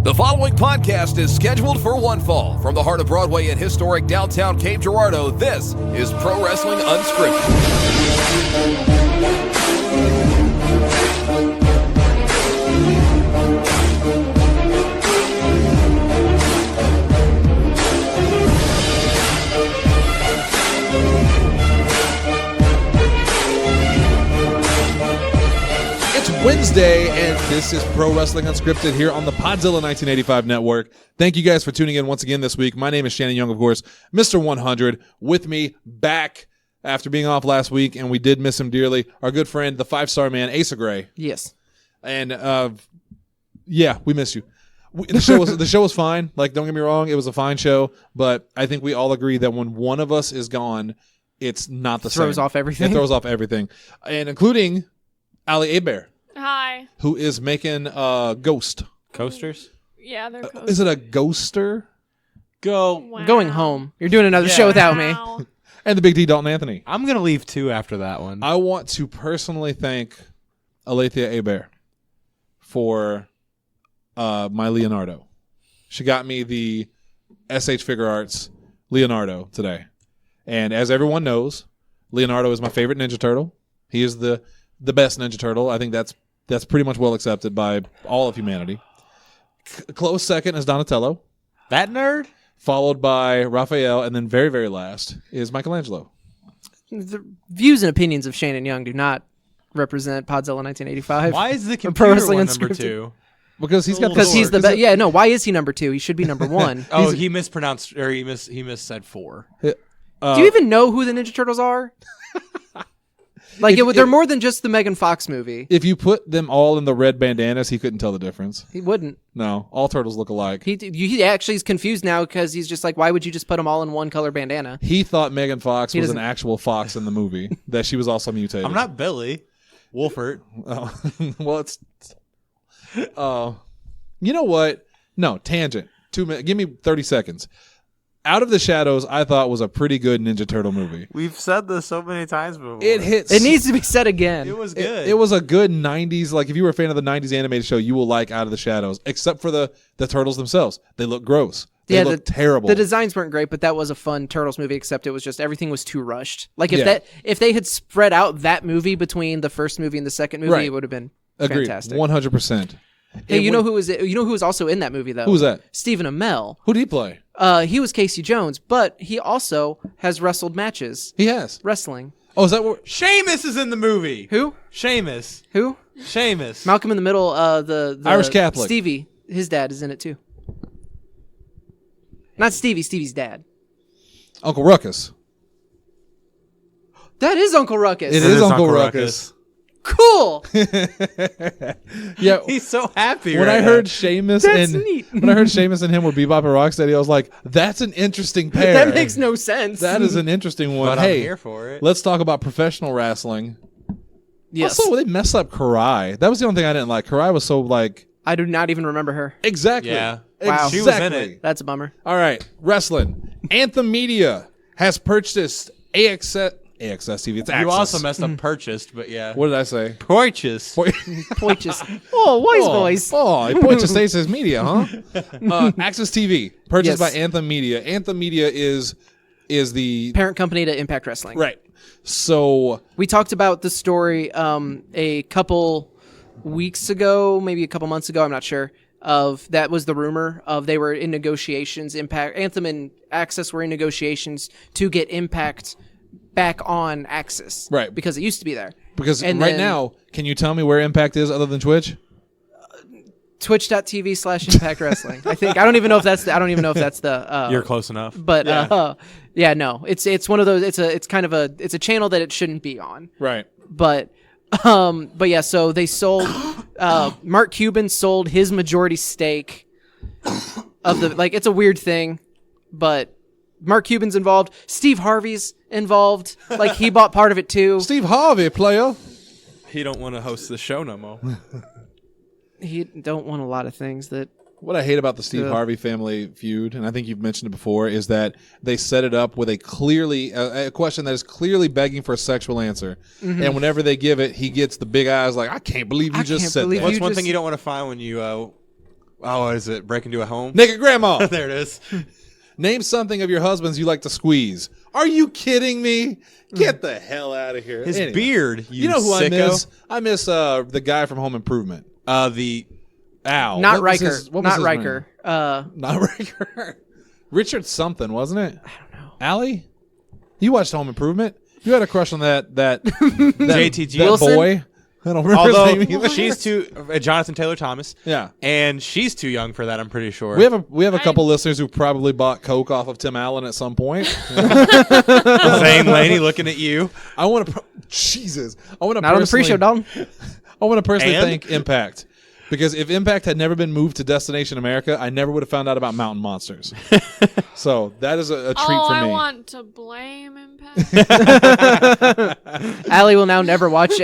The following podcast is scheduled for one fall. From the heart of Broadway and historic downtown Cape Girardeau, this is Pro Wrestling Unscripted. Wednesday, and this is Pro Wrestling Unscripted here on the Podzilla 1985 network. Thank you guys for tuning in once again this week. My name is Shannon Young, of course, Mr. 100. With me back after being off last week, and we did miss him dearly, our good friend, the five-star man, Asa Gray. Yes. And, yeah, we miss you. The show was fine. Like, don't get me wrong, it was a fine show, but I think we all agree that when one of us is gone, it's not the same. Throws off everything. It throws off everything, and including Ali Abear. Hi. Who is making Ghost. Coasters? Yeah, they're coasters. Is it a ghoster? Wow. Going home. You're doing another show without me. And the Big D, Dalton Anthony. I'm going to leave too after that one. I want to personally thank Alethea Abear for my Leonardo. She got me the SH Figure Arts Leonardo today. And as everyone knows, Leonardo is my favorite Ninja Turtle. He is the best Ninja Turtle. I think that's pretty much well accepted by all of humanity. Close second is Donatello. That nerd? Followed by Raphael, and then very, very last is Michelangelo. The views and opinions of Shane and Young do not represent Podzilla 1985. Why is the Pro computer Wrestling one number Unscripted. 2? Because he's got Because he's the best. Yeah, no. Why is he number 2? He should be number 1. Oh, he mispronounced, or he missaid 4. Do you even know who the Ninja Turtles are? Like, they're more than just the Megan Fox movie. If you put them all in the red bandanas, he couldn't tell the difference. He wouldn't. No, all turtles look alike. He actually is confused now because he's just like, why would you just put them all in one color bandana? He thought Megan Fox was an actual fox in the movie, that she was also mutated. I'm not Billy. Wolfert. Oh. Well, it's... Oh. You know what? No, tangent. 2 minutes. Give me 30 seconds. Out of the Shadows, I thought was a pretty good Ninja Turtle movie. We've said this so many times before. It hits. It needs to be said again. It was good. It was a good 90s. Like, if you were a fan of the 90s animated show, you will like Out of the Shadows, except for the turtles themselves. They look gross. They look terrible. The designs weren't great, but that was a fun Turtles movie, except it was just everything was too rushed. Like, if they had spread out that movie between the first movie and the second movie, it would have been fantastic. 100%. Hey, you know who was also in that movie, though? Who was that? Stephen Amell. Who did he play? He was Casey Jones, but he also has wrestled matches. He has. Wrestling. Oh, is that what? Seamus is in the movie. Who? Seamus. Who? Seamus. Malcolm in the Middle, the Irish Catholic. Stevie, his dad is in it, too. Not Stevie, Stevie's dad. Uncle Ruckus. That is Uncle Ruckus. It is Uncle Ruckus. Cool. Yeah, he's so happy. When I heard Seamus neat. when I heard Seamus and him were Bebop and Rocksteady, I was like, "That's an interesting pair." That makes no sense. That is an interesting one. But hey, I'm here for it. Let's talk about professional wrestling. Yes. Also, they messed up Karai. That was the only thing I didn't like. Karai was so like. I do not even remember her. Exactly. Yeah. Wow. Exactly. She was in it. That's a bummer. All right, wrestling. Anthem Media has purchased AXS TV. It's You Access. also messed up purchased, but yeah. What did I say? Purchased. Poiches. Oh, wise boys. Oh, he purchased AXS Media, huh? AXS TV, purchased by Anthem Media. Anthem Media is the parent company to Impact Wrestling. Right. So we talked about the story a couple weeks ago, maybe a couple months ago, I'm not sure. That was the rumor of they were in negotiations. Anthem and AXS were in negotiations to get Impact back on AXS. Right. Because it used to be there. Because now, can you tell me where Impact is other than Twitch? Twitch.tv/Impact Wrestling. I don't even know if that's the You're close enough. But no. It's one of those it's a channel that it shouldn't be on. Right. But yeah, so they sold Mark Cuban sold his majority stake of the it's a weird thing, but Mark Cuban's involved. Steve Harvey's involved. Like, he bought part of it too. Steve Harvey, player. He don't want to host the show no more. He don't want a lot of things that What I hate about the Steve Harvey family feud, and I think you've mentioned it before, is that they set it up with a question that is clearly begging for a sexual answer. Mm-hmm. And whenever they give it, he gets the big eyes like, I can't believe you just said that. What's one thing you don't want to find when you Oh, is it Break Into a Home? Naked Grandma. There it is. Name something of your husband's you like to squeeze. Are you kidding me? Get the hell out of here. His Anyway. beard. You know who sicko. I miss? I miss the guy from Home Improvement. The Al. Not What was Riker. his- what was Not his Riker. name? Not Riker. Richard something, wasn't it? I don't know. Allie? You watched Home Improvement? You had a crush on that JTG. that Wilson? boy? I don't remember his name Although either. she's too Jonathan Taylor Thomas. Yeah. And she's too young for that, I'm pretty sure. We have a couple listeners who probably bought Coke off of Tim Allen at some point. Zane Laney looking at you. I want to Jesus. I want to Not on the pre-show, Dalton. I want to personally And? thank Impact. Because if Impact had never been moved to Destination America, I never would have found out about Mountain Monsters. So that is a treat for me. I want to blame Impact. Allie will now never watch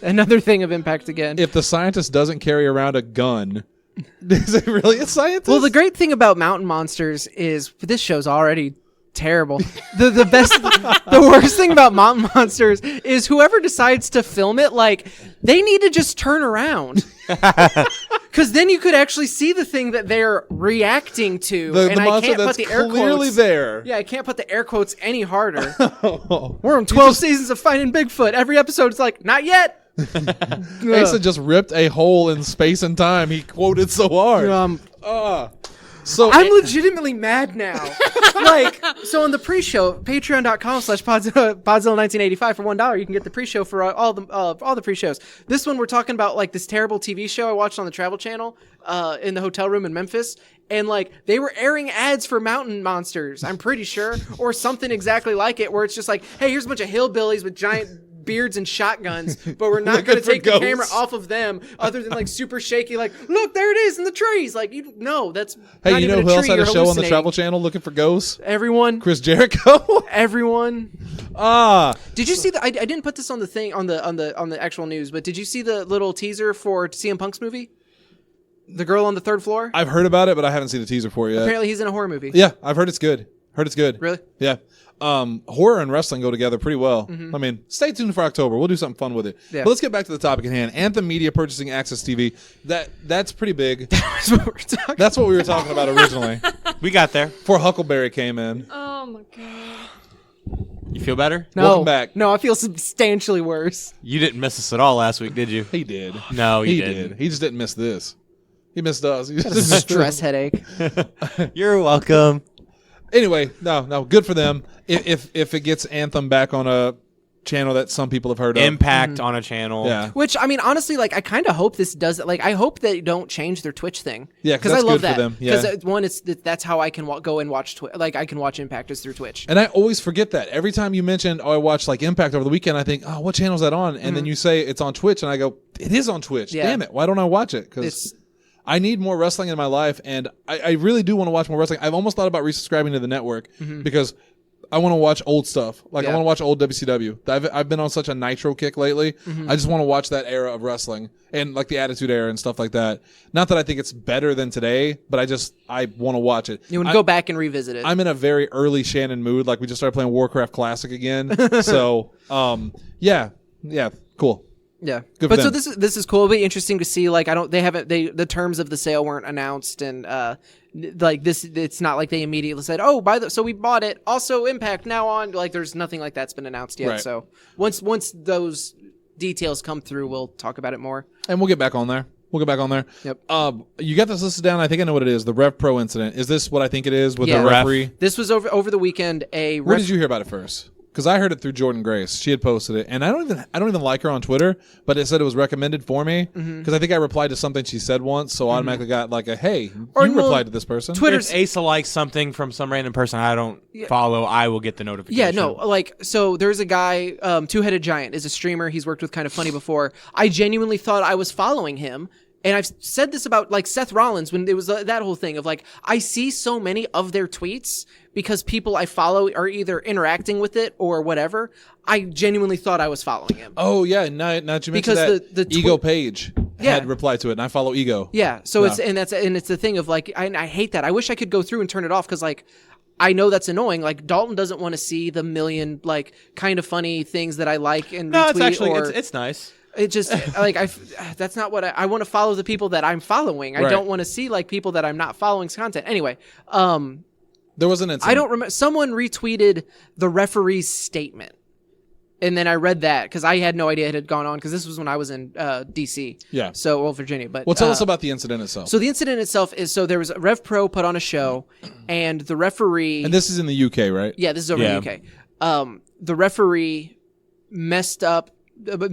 another thing of Impact again. If the scientist doesn't carry around a gun, is it really a scientist? Well, the great thing about Mountain Monsters is this show's already terrible. The worst thing about Mountain Monsters is whoever decides to film it, like, they need to just turn around. Because then you could actually see the thing that they're reacting to. the and I monster can't that's put the air clearly quotes. there. Yeah, I can't put the air quotes any harder. We're on 12 seasons of Finding Bigfoot. Every episode is like, not yet. Asa just ripped a hole in space and time. He quoted so hard. So I'm legitimately mad now. So on the pre-show, patreon.com/Podzilla1985 for $1, you can get the pre-show for all the pre-shows. This one we're talking about like this terrible TV show I watched on the Travel Channel in the hotel room in Memphis. And like they were airing ads for Mountain Monsters, I'm pretty sure, or something exactly like it, where it's just like, hey, here's a bunch of hillbillies with giant beards and shotguns, but we're not going to for take the camera ghosts. off of them, other than like super shaky, like, look, there it is in the trees. Like, that's hey, not you know even who a else tree, had a you're show on the hallucinating. Travel Channel looking for ghosts? Everyone. Chris Jericho. Everyone. Ah, Did you see the? I didn't put this on the thing on the actual news, but did you see the little teaser for CM Punk's movie? The girl on the third floor. I've heard about it, but I haven't seen the teaser for it yet. Apparently, he's in a horror movie. Yeah, I've heard it's good. Heard it's good. Really? Yeah. Horror and wrestling go together pretty well. I mean, stay tuned for October. We'll do something fun with it. Yeah. But let's get back to the topic at hand. Anthem Media purchasing AXS TV. That's pretty big. That's what we're talking. That's what we were talking about originally. We got there. Before Huckleberry came in. Oh my god. You feel better? No, Welcome back. No, I feel substantially worse. You didn't miss us at all last week, did you? He did. No, he he did. didn't. He just didn't miss this. He missed us. He just A didn't miss stress headache. You're welcome. Anyway, no, good for them. If it gets Anthem back on a channel that some people have heard of. Impact on a channel. Yeah. Which, I mean, honestly, like, I kind of hope this does it. Like, I hope they don't change their Twitch thing. Yeah, 'cause I that's love good for that. them. Yeah. Because one, that's how I can go and watch I can watch Impact is through Twitch. And I always forget that. Every time you mention, I watched like Impact over the weekend, I think, oh, what channel is that on? And then you say it's on Twitch, and I go, it is on Twitch. Yeah. Damn it. Why don't I watch it? Because It's I need more wrestling in my life, and I really do want to watch more wrestling. I've almost thought about resubscribing to the network because I want to watch old stuff. Like, I Yeah. want to watch old WCW. I've been on such a Nitro kick lately. I just want to watch that era of wrestling and like the Attitude Era and stuff like that. Not that I think it's better than today, but I want to watch it. you want to go back and revisit it. I'm in a very early Shannon mood. Like, we just started playing Warcraft Classic again. So, yeah, cool. Yeah, Good for but so them. this is cool. It'll be interesting to see. Like, the terms of the sale weren't announced, and like this, it's not like they immediately said, "Oh, so we bought it." Also, Impact now on. Like, there's nothing like that's been announced yet. Right. So once those details come through, we'll talk about it more. And we'll get back on there. Yep. You got this listed down. I think I know what it is. The Rev Pro incident. Is this what I think it is with Yeah. the referee? This was over the weekend. Where did you hear about it first? Because I heard it through Jordan Grace. She had posted it, and I don't even like her on Twitter, but it said it was recommended for me because I think I replied to something she said once, so automatically got like a hey, Or, you well, replied to this person. Twitter's If Asa likes something from some random person I don't follow, I will get the notification. Yeah, no, like, so there's a guy, Two-Headed Giant is a streamer. He's worked with Kind of Funny before. I genuinely thought I was following him. And I've said this about, like, Seth Rollins when it was that whole thing of, like, I see so many of their tweets because people I follow are either interacting with it or whatever. I genuinely thought I was following him. Oh, yeah. Now you mentioned Because that the Ego Page Yeah. had replied to it, and I follow Ego. Yeah, so Yeah. it's the thing of, like, I hate that. I wish I could go through and turn it off because, like, I know that's annoying. Like, Dalton doesn't want to see the million, like, Kind of Funny things that I like and No, retweet it's actually or... it's nice. It just that's not what I want to follow the people that I'm following. I Right. don't want to see like people that I'm not following's content. Anyway, There was an incident. I don't remember. Someone retweeted the referee's statement, and then I read that because I had no idea it had gone on because this was when I was in D.C. Yeah. So, well, Virginia. But Well, tell us about the incident itself. So the incident itself is there was Rev Pro put on a show, and the referee. And this is in the UK, right? Yeah, this is over in the UK. The referee messed up, but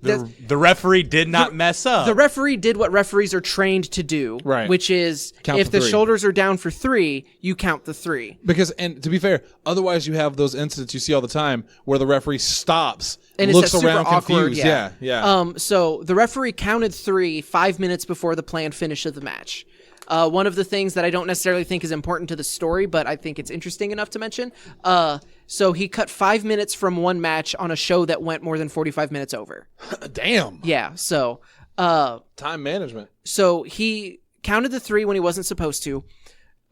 The referee did not mess up. the referee did what referees are trained to do, Right. which is Count if to the three. shoulders are down for 3, you count the 3. Because, and to be fair, otherwise you have those incidents you see all the time where the referee stops, And looks it's a super around awkward, confused. Yeah. So the referee counted 3 5 minutes before the planned finish of the match. One of the things that I don't necessarily think is important to the story, but I think it's interesting enough to mention. So he cut 5 minutes from one match on a show that went more than 45 minutes over. Damn. Yeah. So Time management. So he counted the 3 when he wasn't supposed to.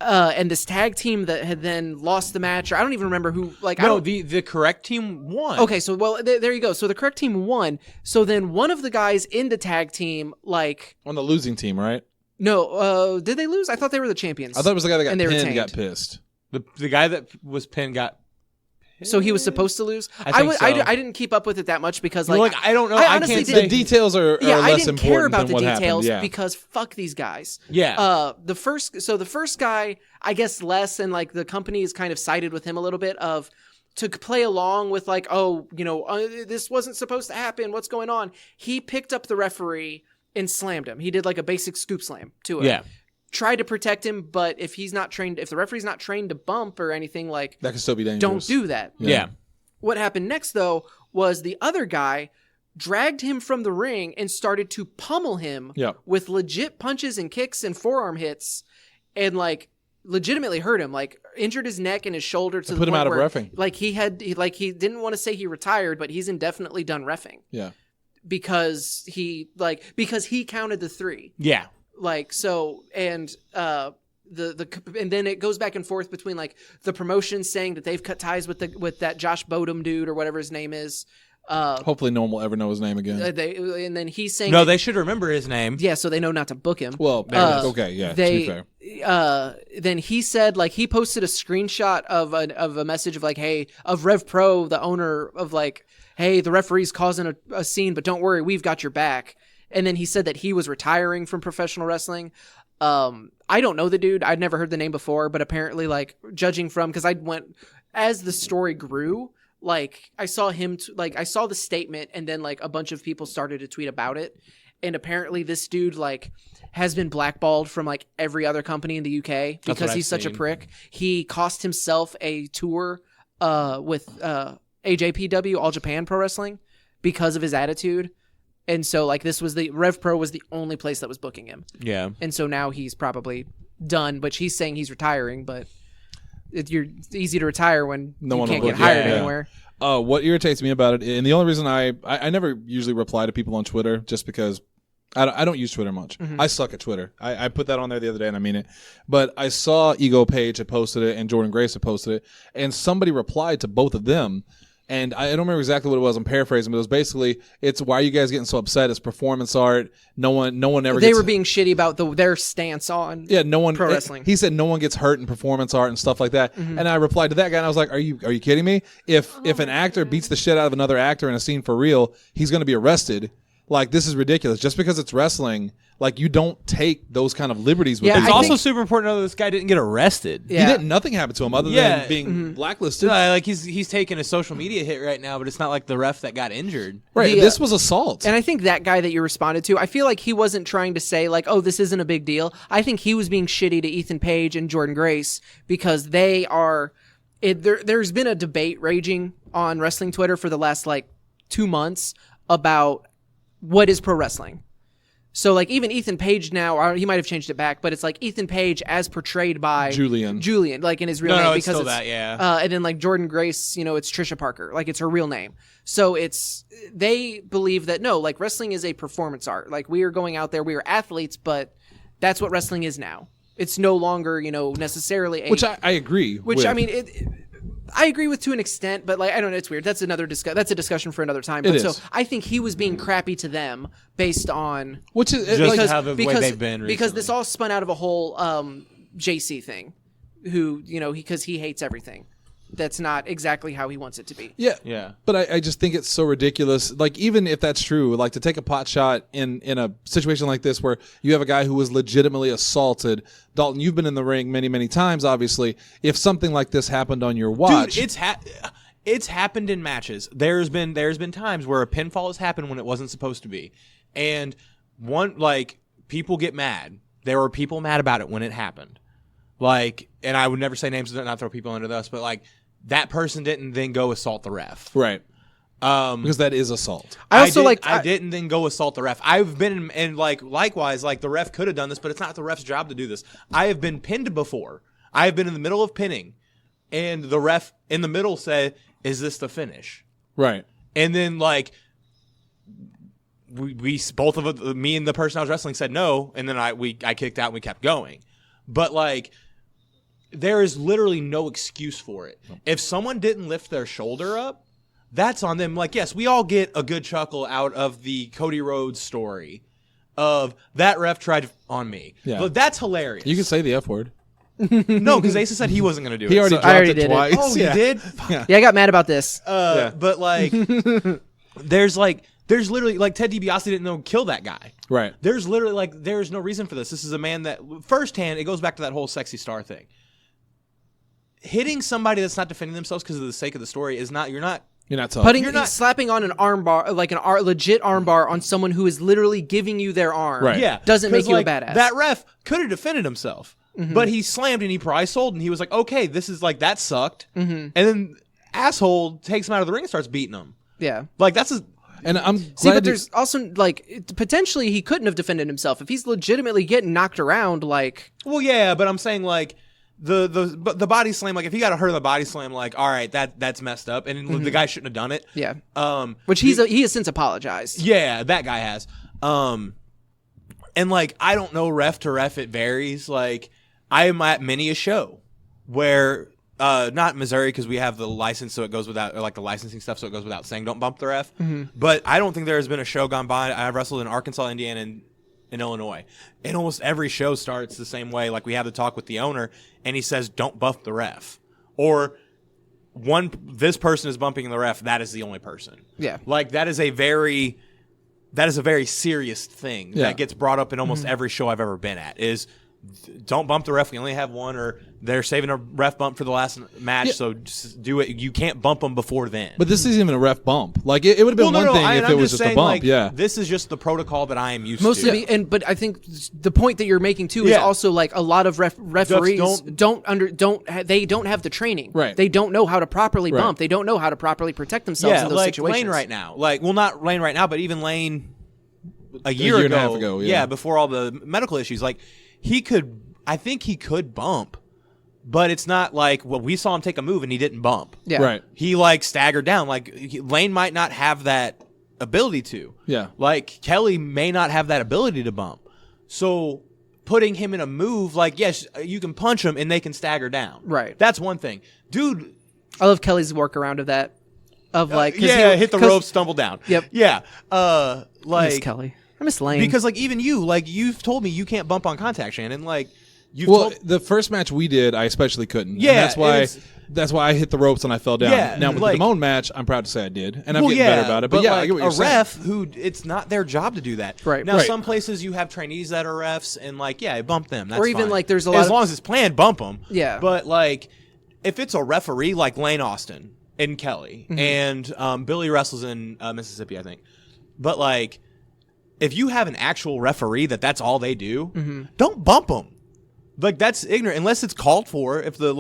And this tag team that had then lost the match, or I don't even remember who. Like, I no, don't, the correct team won. Okay, so there you go. So the correct team won. So then one of the guys in the tag team, like, On the losing team, right? no, did they lose? I thought they were the champions. I thought it was the guy that got And they pinned retained. got pissed. The guy that was pinned got. So he was supposed to lose. I think so. I didn't keep up with it that much because, You're like, like, I don't know. I I honestly can't did- say. The details are I less didn't care important about than the what details happened. Yeah. because fuck these guys. Yeah. The first guy, I guess less, and like the company is kind of sided with him a little bit of to play along with like, oh, this wasn't supposed to happen. What's going on? He picked up the referee and slammed him. He did like a basic scoop slam to him. Yeah. Tried to protect him, but if the referee's not trained to bump or anything, like, That could still be dangerous. don't do that. Yeah. What happened next, though, was the other guy dragged him from the ring and started to pummel him Yep. with legit punches and kicks and forearm hits and, like, legitimately hurt him, like, injured his neck and his shoulder to the put him point out of where, reffing. like, he didn't want to say he retired, but he's indefinitely done reffing Yeah. because he counted the 3. Yeah. Like, so, and and then it goes back and forth between like the promotion saying that they've cut ties with that Josh Bodum dude or whatever his name is. Hopefully no one will ever know his name again. And then he's saying No, they should remember his name. yeah, so they know not to book him. Well, okay, yeah, to be fair. Then he said, like, he posted a screenshot of a message of like, hey, of Rev Pro, the owner, of like, hey, the referee's causing a scene, but don't worry, we've got your back. And then he said that he was retiring from professional wrestling. I don't know the dude. I'd never heard the name before, but apparently, like, judging from, because as the story grew, like, I saw I saw the statement, and then, like, a bunch of people started to tweet about it. And apparently this dude, like, has been blackballed from, like, every other company in the UK because he's such a prick. He cost himself a tour with AJPW, All Japan Pro Wrestling, because of his attitude. And so, like, Rev Pro was the only place that was booking him. Yeah. And so now he's probably done, but he's saying he's retiring, but it's easy to retire when No you one can't will get book you. hired Yeah. anywhere. What irritates me about it, and the only reason I never usually reply to people on Twitter, just because I don't use Twitter much. Mm-hmm. I suck at Twitter. I put that on there the other day, and I mean it. But I saw Ego Page had posted it, and Jordan Grace had posted it, and somebody replied to both of them. And I don't remember exactly what it was. I'm paraphrasing, but it was basically, it's why are you guys getting so upset? It's performance art. No one ever. They gets, were being shitty about their stance on no one. pro wrestling. He said no one gets hurt in performance art and stuff like that. Mm-hmm. And I replied to that guy, and I was like, "Are you kidding me? If an actor beats the shit out of another actor in a scene for real, he's going to be arrested. Like, this is ridiculous. Just because it's wrestling, like, you don't take those kind of liberties with Yeah, it. It's I also think- super important to know this guy didn't get arrested. Yeah. Nothing happened to him other Yeah. than being Mm-hmm. blacklisted. Like he's taking a social media hit right now, but it's not like the ref that got injured. Right. The, This was assault. And I think that guy that you responded to, I feel like he wasn't trying to say, like, oh, this isn't a big deal. I think he was being shitty to Ethan Page and Jordan Grace because they are... There's been a debate raging on wrestling Twitter for the last, like, 2 months about what is pro wrestling. So, like, even Ethan Page now, or he might have changed it back, but it's like Ethan Page as portrayed by Julian, like in his real name. No, it's because still that, yeah. And then, like, Jordan Grace, it's Trisha Parker. Like, it's her real name. So they believe that, no, like, wrestling is a performance art. Like, we are going out there, we are athletes, but that's what wrestling is now. It's no longer, necessarily a... which I agree Which, with. I mean, I agree with to an extent, but like I don't know, it's weird. That's that's a discussion for another time. But It so is. I think he was being crappy to them based on Which is Just like, how the way they've been because this recently. all spun out of a whole JC thing, who because he hates everything. That's not exactly how he wants it to be. Yeah. But I just think it's so ridiculous. Like, even if that's true, like to take a pot shot in a situation like this where you have a guy who was legitimately assaulted. Dalton, you've been in the ring many, many times, obviously. If something like this happened on your watch. Dude, it's happened in matches. There's been times where a pinfall has happened when it wasn't supposed to be. And people get mad. There were people mad about it when it happened. Like, and I would never say names to not throw people under this, but like that person didn't then go assault the ref. Right. Because that is assault. I didn't then go assault the ref. I've been and like likewise, like the ref could have done this, but it's not the ref's job to do this. I have been pinned before. I have been in the middle of pinning, and the ref in the middle said, "Is this the finish?" Right. And then like we both of us, me and the person I was wrestling said no, and then I kicked out and we kept going. But like there is literally no excuse for it. If someone didn't lift their shoulder up, that's on them. Like, yes, we all get a good chuckle out of the Cody Rhodes story of that ref tried on me. Yeah. But that's hilarious. You can say the F word. No, because Asa said he wasn't going to do it. He already So- dropped already it did it. twice. Oh, you did? Yeah, I got mad about this. But like, there's literally like Ted DiBiase didn't know kill that guy. Right. There's literally like there's no reason for this. This is a man that firsthand it goes back to that whole sexy star thing. Hitting somebody that's not defending themselves because of the sake of the story is not you're not tough. Slapping on an arm bar, like legit arm bar on someone who is literally giving you their arm. Right. yeah Doesn't make 'cause, you like, a badass. That ref could have defended himself, but he slammed and he probably sold and he was like, okay, this is like that sucked, and then asshole takes him out of the ring and starts beating him. Yeah. Like that's a And I'm glad See, but there's also potentially he couldn't have defended himself if he's legitimately getting knocked around. Like, well, yeah, but I'm saying like the body slam, like if he got hurt in the body slam, like all right, that's messed up, and the guy shouldn't have done it. yeah, Which he has since apologized. Yeah, that guy has. And like I don't know, ref to ref, it varies. Like I am at many a show where not Missouri because we have the license, so it goes without, or like the licensing stuff, so it goes without saying don't bump the ref. But I don't think there has been a show gone by. I've wrestled in Arkansas, Indiana, and in Illinois, and almost every show starts the same way. Like we have the talk with the owner, and he says don't bump the ref, or this person is bumping the ref. That is the only person. Yeah. Like that is a very serious thing that gets brought up in almost every show I've ever been at is don't bump the ref. We only have one, or they're saving a ref bump for the last match, so just do it. You can't bump them before then. But this isn't even a ref bump. Like it would have been one thing if it was just a bump. Like, yeah. This is just the protocol that I am used Mostly, to. but I think the point that you're making too is also like a lot of referees don't have the training. Right. They don't know how to properly Right. bump. They don't know how to properly protect themselves in those like situations. Lane right now. Like, well, not Lane right now, but even Lane a year year and a half ago, yeah. before all the medical issues. Like, I think he could bump, but it's not like, well, we saw him take a move and he didn't bump. Yeah. Right. He like staggered down. Like Lane might not have that ability to. Yeah. Like Kelly may not have that ability to bump. So putting him in a move, like, yes, you can punch him and they can stagger down. Right. That's one thing. Dude. I love Kelly's workaround of that. Of like, hit the rope, stumble down. Yep. Yeah. I miss Like Kelly. I miss Lane. because like even you, like you've told me you can't bump on contact, Shannon. Like The first match we did, I especially couldn't. Yeah, And that's why I hit the ropes and I fell down. Yeah, now with like- the Damone match, I'm proud to say I did, and I'm getting better about it. But yeah, like I get what you're a saying. ref who it's not their job to do that. Right. Now, Right. some places you have trainees that are refs, and like, yeah, bump them. That's Or even, fine. like, there's a lot as of- long as it's planned, bump them. Yeah. But like, if it's a referee like Lane Austin and Kelly, and Billy wrestles in Mississippi, I think. But like, if you have an actual referee that's all they do, don't bump them. Like that's ignorant unless it's called for. If the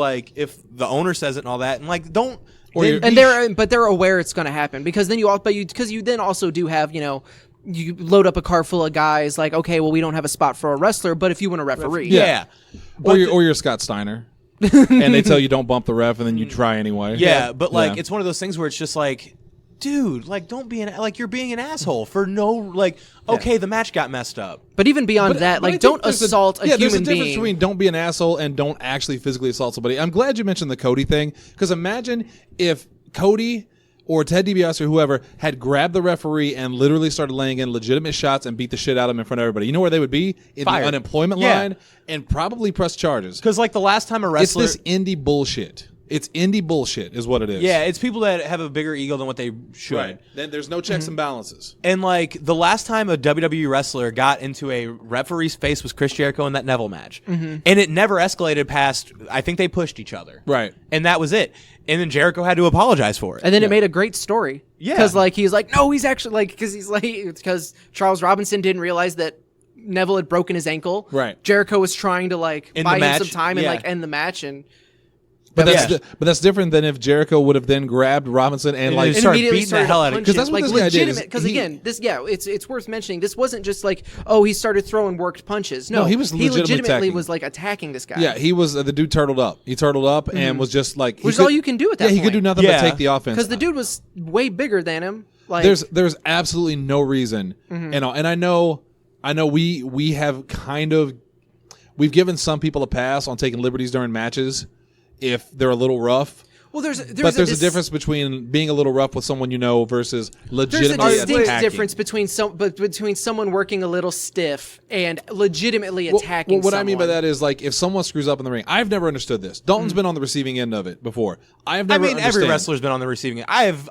owner says it and all that, and like don't. and they're aware it's going to happen because then you then also do have you load up a car full of guys like, okay, well, we don't have a spot for a wrestler, but if you want a referee, Yeah. Or you're Scott Steiner, and they tell you don't bump the ref, and then you try anyway. Yeah, but like it's one of those things where it's just like dude, like, don't be you're being an asshole for no, okay, the match got messed up. But even beyond that, but I like, think don't assault a there's a human difference being. between don't be an asshole and don't actually physically assault somebody. I'm glad you mentioned the Cody thing, because imagine if Cody or Ted DiBiase or whoever had grabbed the referee and literally started laying in legitimate shots and beat the shit out of him in front of everybody. You know where they would be? In Fired. the unemployment line and probably press charges. Because, like, the last time a wrestler... It's this indie bullshit. It's indie bullshit is what it is. Yeah, it's people that have a bigger ego than what they should. Right. Then there's no checks and balances. And, like, the last time a WWE wrestler got into a referee's face was Chris Jericho in that Neville match. And it never escalated past, I think they pushed each other. Right. And that was it. And then Jericho had to apologize for it. And then it made a great story. Yeah. Because, like, he's like, no, he's actually, like, because Charles Robinson didn't realize that Neville had broken his ankle. Right. Jericho was trying to, like, End buy the him some match. time and, Yeah. like, end the match. And But that's different than if Jericho would have then grabbed Robinson and like started immediately beating the hell out of him. Because that's what like, this guy did, legitimate. is Because he- again, it's worth mentioning. This wasn't just like, oh, he started throwing worked punches. No, No, he was legitimately attacking. was like attacking this guy. Yeah, he was the dude turtled up. He turtled up and was just like, Which is all you can do at that Yeah, he could point. do nothing but take the offense. Because the dude was way bigger than him. Like, There's absolutely no reason, and I know we have we've given some people a pass on taking liberties during matches if they're a little rough. well, there's But there's a difference between being a little rough with someone you know versus There's a legitimately distinct attacking. difference between someone working a little stiff and legitimately attacking. Well, what I mean by someone. that is, like, if someone screws up in the ring, I've never understood this. Dalton's been on the receiving end of it before. I Never mean, every understand. wrestler's been on the receiving end.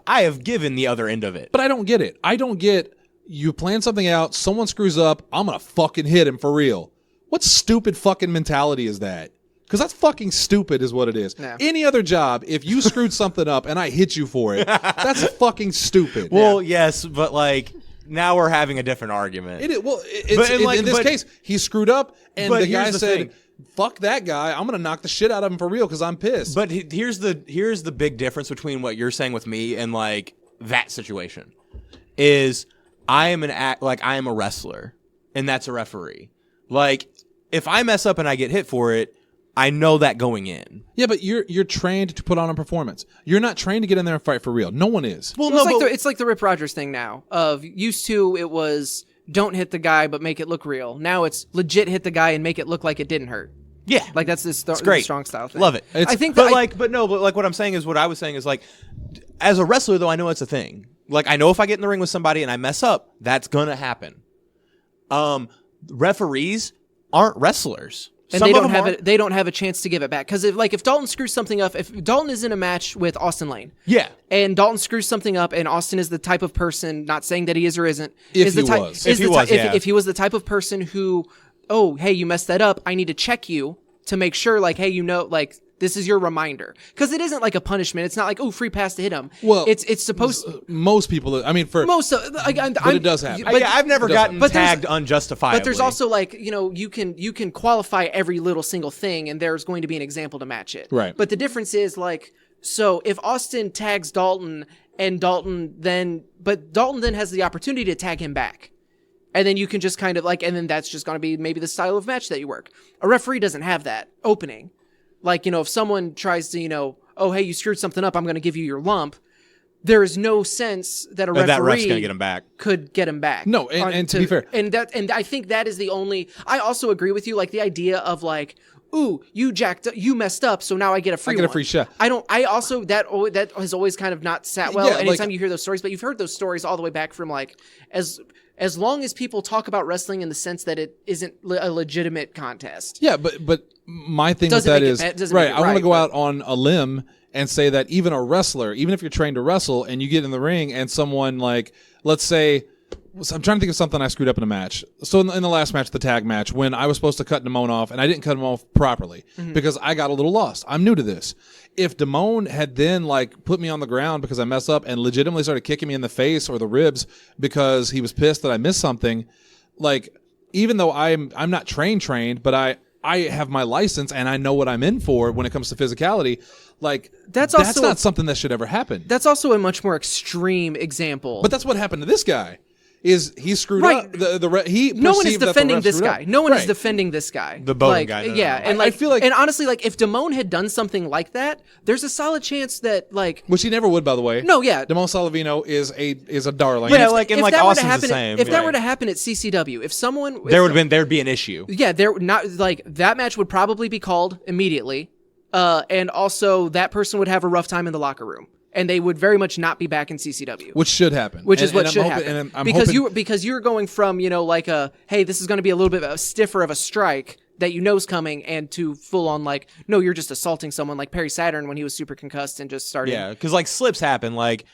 I have given the other end of it. But I don't get it. I don't get you plan something out, someone screws up, I'm going to fucking hit him for real. What stupid fucking mentality is that? Because that's fucking stupid is what it is. Yeah. Any other job, if you screwed something up and I hit you for it, that's fucking stupid. Well, yes, but, like, now we're having a different argument. It is, well, But, and, like, in this but- case, he screwed up and But the guy here's the said, thing. fuck that guy, I'm going to knock the shit out of him for real because I'm pissed. But here's the big difference between what you're saying with me and, like, that situation is I am a wrestler and that's a referee. Like, if I mess up and I get hit for it, I know that going in. Yeah, but you're trained to put on a performance. You're not trained to get in there and fight for real. No one is. Well, Well, no, it's like the Rip Rogers thing now. Of used to it was don't hit the guy but make it look real. Now it's legit hit the guy and make it look like it didn't hurt. yeah, Like that's this great. strong style thing. Love it. I think, but that what I'm saying is, what I was saying is, like, as a wrestler though, I know it's a thing. Like, I know if I get in the ring with somebody and I mess up, that's gonna happen. Referees aren't wrestlers. and Some they of don't them have are. it. They don't have a chance to give it back because if Dalton screws something up, if Dalton is in a match with Austin Lane, Yeah. and Dalton screws something up, and Austin is the type of person, not saying that he is or isn't, If is the he type, was. is If the he ty- was, yeah. if he was the type of person who, oh, hey, you messed that up, I need to check you to make sure, like, hey, you know, like, this is your reminder, because it isn't like a punishment. It's not like, oh, free pass to hit him. Well, it's supposed to. Most people, I mean, for Most of, but it does happen. But, yeah, I've never It does gotten happen. But there's- tagged unjustifiably. but there's also, like, you know, you can qualify every little single thing, and there's going to be an example to match it. Right. But the difference is, like, so if Austin tags Dalton and Dalton then has the opportunity to tag him back. And then you can just kind of like, and then that's just going to be maybe the style of match that you work. A referee doesn't have that opening. Like, you know, if someone tries to, you know, oh, hey, you screwed something up, I'm going to give you your lump. There is no sense that a referee that ref's gonna get him back. could get him back. No, and to be fair. And I think that is the only, I also agree with you, like the idea of like, ooh, you messed up, so now I get a free one. shot. I also, that has always kind of not sat well. Yeah, Anytime like- you hear those stories, but you've heard those stories all the way back from like, as long as people talk about wrestling in the sense that it isn't a legitimate contest. Yeah, but my thing with Doesn't that make it is bad- doesn't right. make it I want to right, go but- out on a limb and say that even a wrestler, even if you're trained to wrestle and you get in the ring and someone like, let's say, I'm trying to think of something I screwed up in a match. So in the last match, the tag match, when I was supposed to cut Damone off and I didn't cut him off properly because I got a little lost. I'm new to this. If Damone had then like put me on the ground because I messed up and legitimately started kicking me in the face or the ribs because he was pissed that I missed something, like even though I'm not trained, but I have my license and I know what I'm in for when it comes to physicality. Like That's that's also not something that should ever happen. That's also a much more extreme example. But that's what happened to this guy. is he screwed Right. up. He no one is perceived that the defending ref this screwed guy. up. No one is Right. defending this guy. The Bowman like, guy, no, yeah, no. and I like, feel like- and honestly, like, if Damone had done something like that, there's a solid chance that, like, Which he never would, by the way. no, yeah, Damone Salavino is a darling. Yeah, like, and if like that were to Austin's the happen, same. if that yeah. were to happen at CCW, if someone, there'd be an issue. yeah, there not like that match would probably be called immediately, and also that person would have a rough time in the locker room, and they would very much not be back in CCW. which should happen. Which is what I'm should hoping- happen. And I'm because hoping, because you're going from, you know, like hey, this is going to be a little bit of a stiffer of a strike that you know's coming, and to full on like, no, you're just assaulting someone, like Perry Saturn when he was super concussed and just started. Yeah, because like slips happen. Like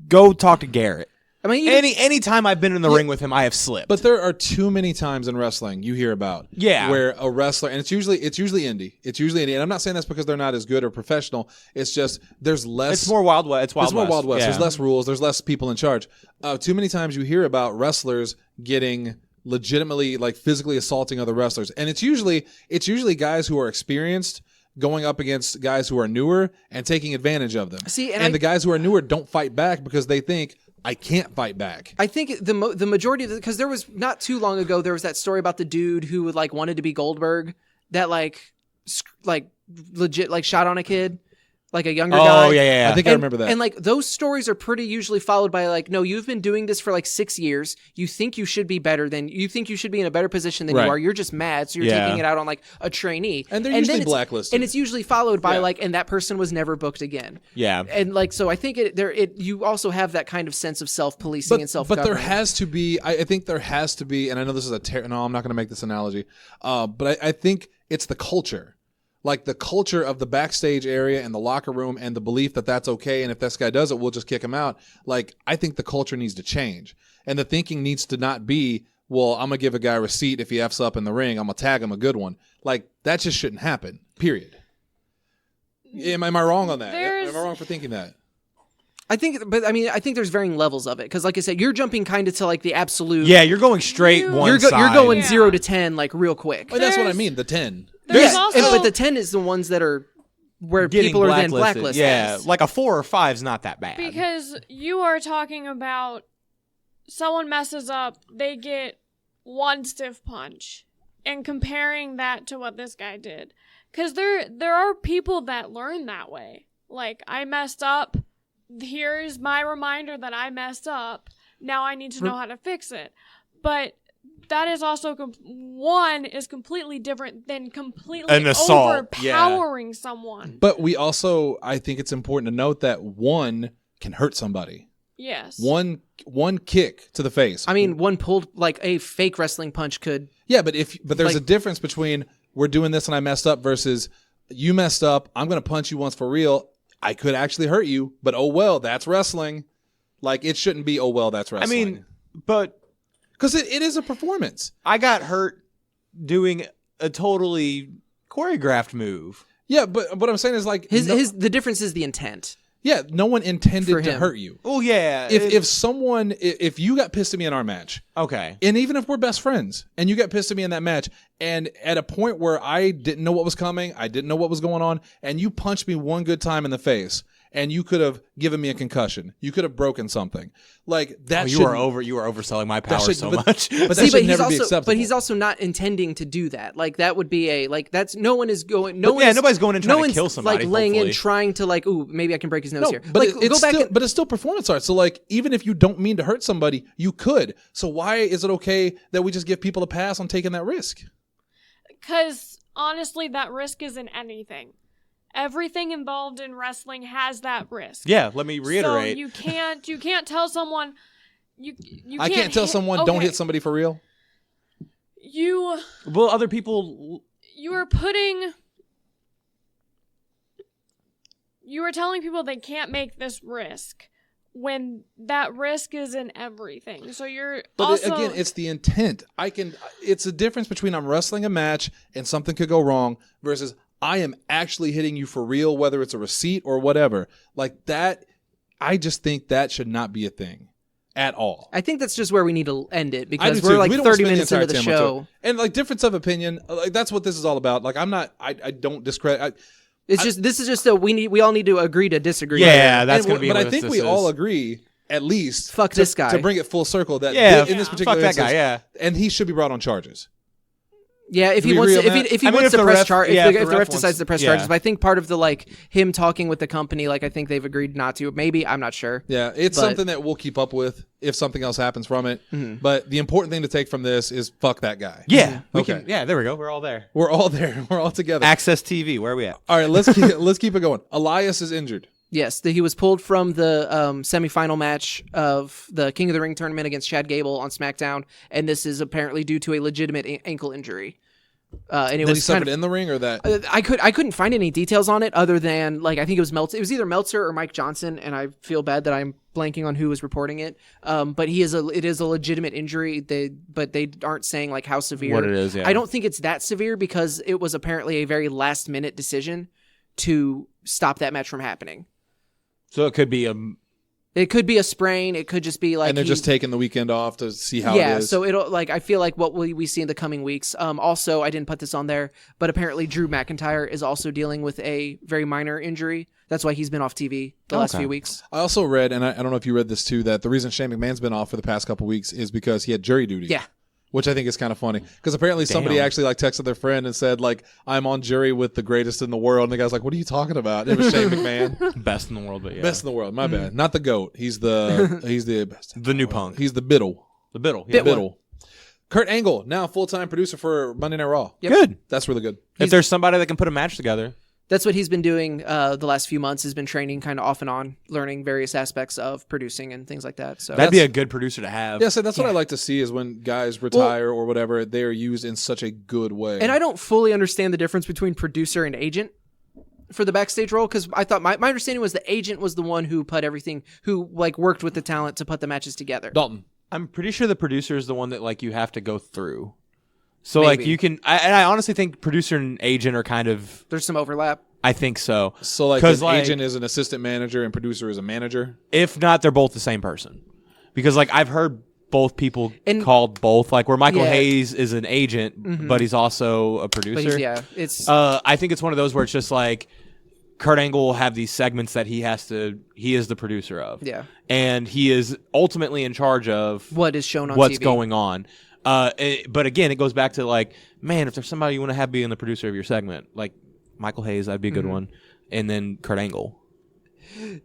go talk to Garrett. I mean, even, Any time I've been in the ring with him, I have slipped. But there are too many times in wrestling you hear about where a wrestler, and it's usually indie. It's usually indie. And I'm not saying that's because they're not as good or professional. It's just there's less. it's more Wild West. It's more West. Wild West. Yeah. There's less rules. There's less people in charge. Too many times you hear about wrestlers getting legitimately like physically assaulting other wrestlers, and it's usually guys who are experienced going up against guys who are newer and taking advantage of them. See, and the guys who are newer don't fight back because they think, I can't fight back. I think the majority of because there was not too long ago there was that story about the dude who would like wanted to be Goldberg that like legit like shot on a kid, like a younger guy. Oh yeah. I think I remember that. And like those stories are pretty usually followed by like, no, you've been doing this for like 6 years. You think you should be better than you think you should be in a better position than Right. you are. You're just mad, so you're Yeah. taking it out on like a trainee. And they're then usually it's- blacklisted. And it's usually followed by Yeah. like, and that person was never booked again. Yeah. And like, so I think you also have that kind of sense of self-policing and self-governing. But there has to be. I think there has to be. And I know this is no, I'm not going to make this analogy. But I think it's the culture. Like the culture of the backstage area and the locker room and the belief that that's okay. And if this guy does it, we'll just kick him out. Like, I think the culture needs to change. And the thinking needs to not be, well, I'm going to give a guy a receipt if he F's up in the ring. I'm going to tag him a good one. Like, that just shouldn't happen, period. Am I wrong on that? Am I wrong for thinking that? I think there's varying levels of it because, like I said, you're jumping kind of to like the absolute. Yeah, you're going straight one You're side. going Yeah. 0 to 10 like real quick. But that's what I There's- mean, the 10. There's Yeah, also but the 10 is the ones that are where Getting people are then blacklisted. Yeah, like a 4 or 5 is not that bad. because you are talking about someone messes up, they get one stiff punch, and comparing that to what this guy did. Because there are people that learn that way. Like, I messed up. Here's my reminder that I messed up. Now I need to know how to fix it. But that is also one is completely different than completely An assault, overpowering someone. But we also, I think it's important to note that one can hurt somebody. Yes. One kick to the face. I mean, one pulled like a fake wrestling punch could. Yeah, but there's like- a difference between we're doing this and I messed up versus you messed up. I'm going to punch you once for real. I could actually hurt you, but oh well, that's wrestling. Like, it shouldn't be oh well, that's I wrestling. mean, but because it is a performance. I got hurt doing a totally choreographed move. Yeah, but what I'm saying is like The difference is the intent. yeah, no one For intended to him. hurt you. Oh yeah. If you got pissed at me in our match, okay. and even if we're best friends and you got pissed at me in that match, and at a point where I didn't know what was coming, I didn't know what was going on, and you punched me one good time in the face, and you could have given me a concussion, you could have broken something like that. You are overselling my power so much. But that See, should never be acceptable. but he's also not intending to do that. Like that would be that's no one is going. Nobody's going in trying to one's, kill somebody, Like laying hopefully. in trying to like, ooh, maybe I can break his nose no, here. but Like but it's still performance art. So like, even if you don't mean to hurt somebody, you could. So why is it okay that we just give people a pass on taking that risk? Because honestly, that risk isn't anything. Everything involved in wrestling has that risk. Yeah, let me reiterate. So you can't tell someone I can't tell someone don't hit somebody for real. Well, other people. You are telling people they can't make this risk when that risk is in everything. So you're But also again, it's the intent. It's a difference between I'm wrestling a match and something could go wrong versus I am actually hitting you for real, whether it's a receipt or whatever. Like that, I just think that should not be a thing at all. I think that's just where we need to end it I because do we're too. like We don't 30 spend minutes entire into the time on show. it. And like difference of opinion, like that's what this is all about. Like I don't discredit. This is just we all need to agree to disagree. Yeah, that's And going to be But what I think this we is. all agree at least Fuck this guy. to bring it full circle. That in this particular fuck that instance, guy. Yeah, and he should be brought on charges. Yeah, if Do he we wants, agree to, on if that? he, if he I mean, wants if to the press ref- charge, yeah, if if the the ref ref decides to press wants- charges, yeah. but I think part of the like him talking with the company, like I think they've agreed not to. Maybe I'm not sure. Yeah, it's But- something that we'll keep up with if something else happens from it. But the important thing to take from this is fuck that guy. yeah. We Okay. can, yeah, there we go. We're all there. We're all there. We're all together. AXS TV. Where are we at? All right, let's keep it going. Elias is injured. Yes, he was pulled from the semifinal match of the King of the Ring tournament against Chad Gable on SmackDown, and this is apparently due to a legitimate ankle injury. And it That he was suffered kind of, in the ring, or that I couldn't find any details on it other than like I think it was Meltzer. It was either Meltzer or Mike Johnson, and I feel bad that I'm blanking on who was reporting it. But it is a legitimate injury. But they aren't saying like how severe. What it is, yeah. I don't think it's that severe because it was apparently a very last minute decision to stop that match from happening. So it could be a. It could be a sprain. It could just be like and they're just taking the weekend off to see how it is. So it'll like I feel like what we see in the coming weeks. Also, I didn't put this on there, but apparently Drew McIntyre is also dealing with a very minor injury. That's why he's been off TV the last few weeks. I also read, and I don't know if you read this too, that the reason Shane McMahon's been off for the past couple weeks is because he had jury duty. Yeah. Which I think is kind of funny because apparently somebody actually like texted their friend and said like I'm on jury with the greatest in the world, and the guy's like, "What are you talking about?" And it was Shane McMahon, Best in the world, but yeah. best in the world. My bad, not the GOAT. He's the best. The new punk. He's the biddle. The biddle. Yeah. Biddle. Kurt Angle, now full-time producer for Monday Night Raw. Yep. Good. That's really good. If there's somebody that can put a match together. That's what he's been doing the last few months. Has been training kind of off and on, learning various aspects of producing and things like that. So That'd be a good producer to have. Yeah, so that's what I like to see is when guys retire or whatever, they are used in such a good way. And I don't fully understand the difference between producer and agent for the backstage role because I thought my understanding was the agent was the one who put everything, who like worked with the talent to put the matches together. Dalton. I'm pretty sure the producer is the one that like you have to go through. So Maybe. like you can, I honestly think producer and agent are kind of. There's some overlap. I think so. So like 'Cause, an like, agent is an assistant manager and producer is a manager. If not, they're both the same person. Because like I've heard both people And- called both. Like where Michael Yeah. Hayes is an agent, but he's also a producer. But it's I think it's one of those where it's just like Kurt Angle will have these segments that he is the producer of. Yeah. And he is ultimately in charge of what is shown on what's TV. going on. But again, it goes back to like, man, if there's somebody you want to have being the producer of your segment, like Michael Hayes, that'd be a good one. And then Kurt Angle.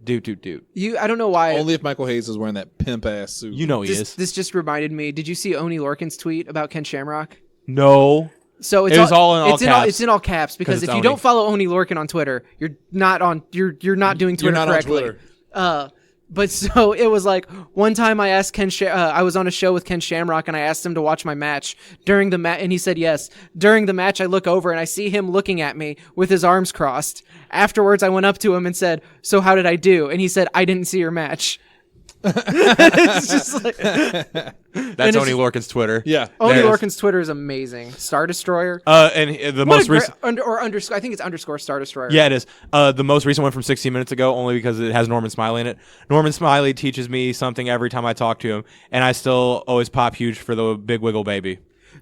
Dude. I don't know why. Only if Michael Hayes is wearing that pimp ass suit. You know he this, is. this just reminded me. Did you see Oni Lorcan's tweet about Ken Shamrock? No. So It was all in all caps. It's in all caps because 'Cause if it's you Oni. don't follow Oni Lorcan on Twitter, you're not doing Twitter not on correctly. Twitter. But so it was like one time I asked I was on a show with Ken Shamrock and I asked him to watch my match during the match and he said yes. During the match I look over and I see him looking at me with his arms crossed. Afterwards I went up to him and said, "So how did I do?" And he said, "I didn't see your match." It's just like That's Oni Lorcan's Twitter. Yeah. Oni There it is. Lorcan's Twitter is amazing. Star Destroyer. And the most recent. Underscore. I think it's underscore Star Destroyer. Yeah, it is. The most recent one from 16 minutes ago, only because it has Norman Smiley in it. Norman Smiley teaches me something every time I talk to him, and I still always pop huge for the Big Wiggle Baby.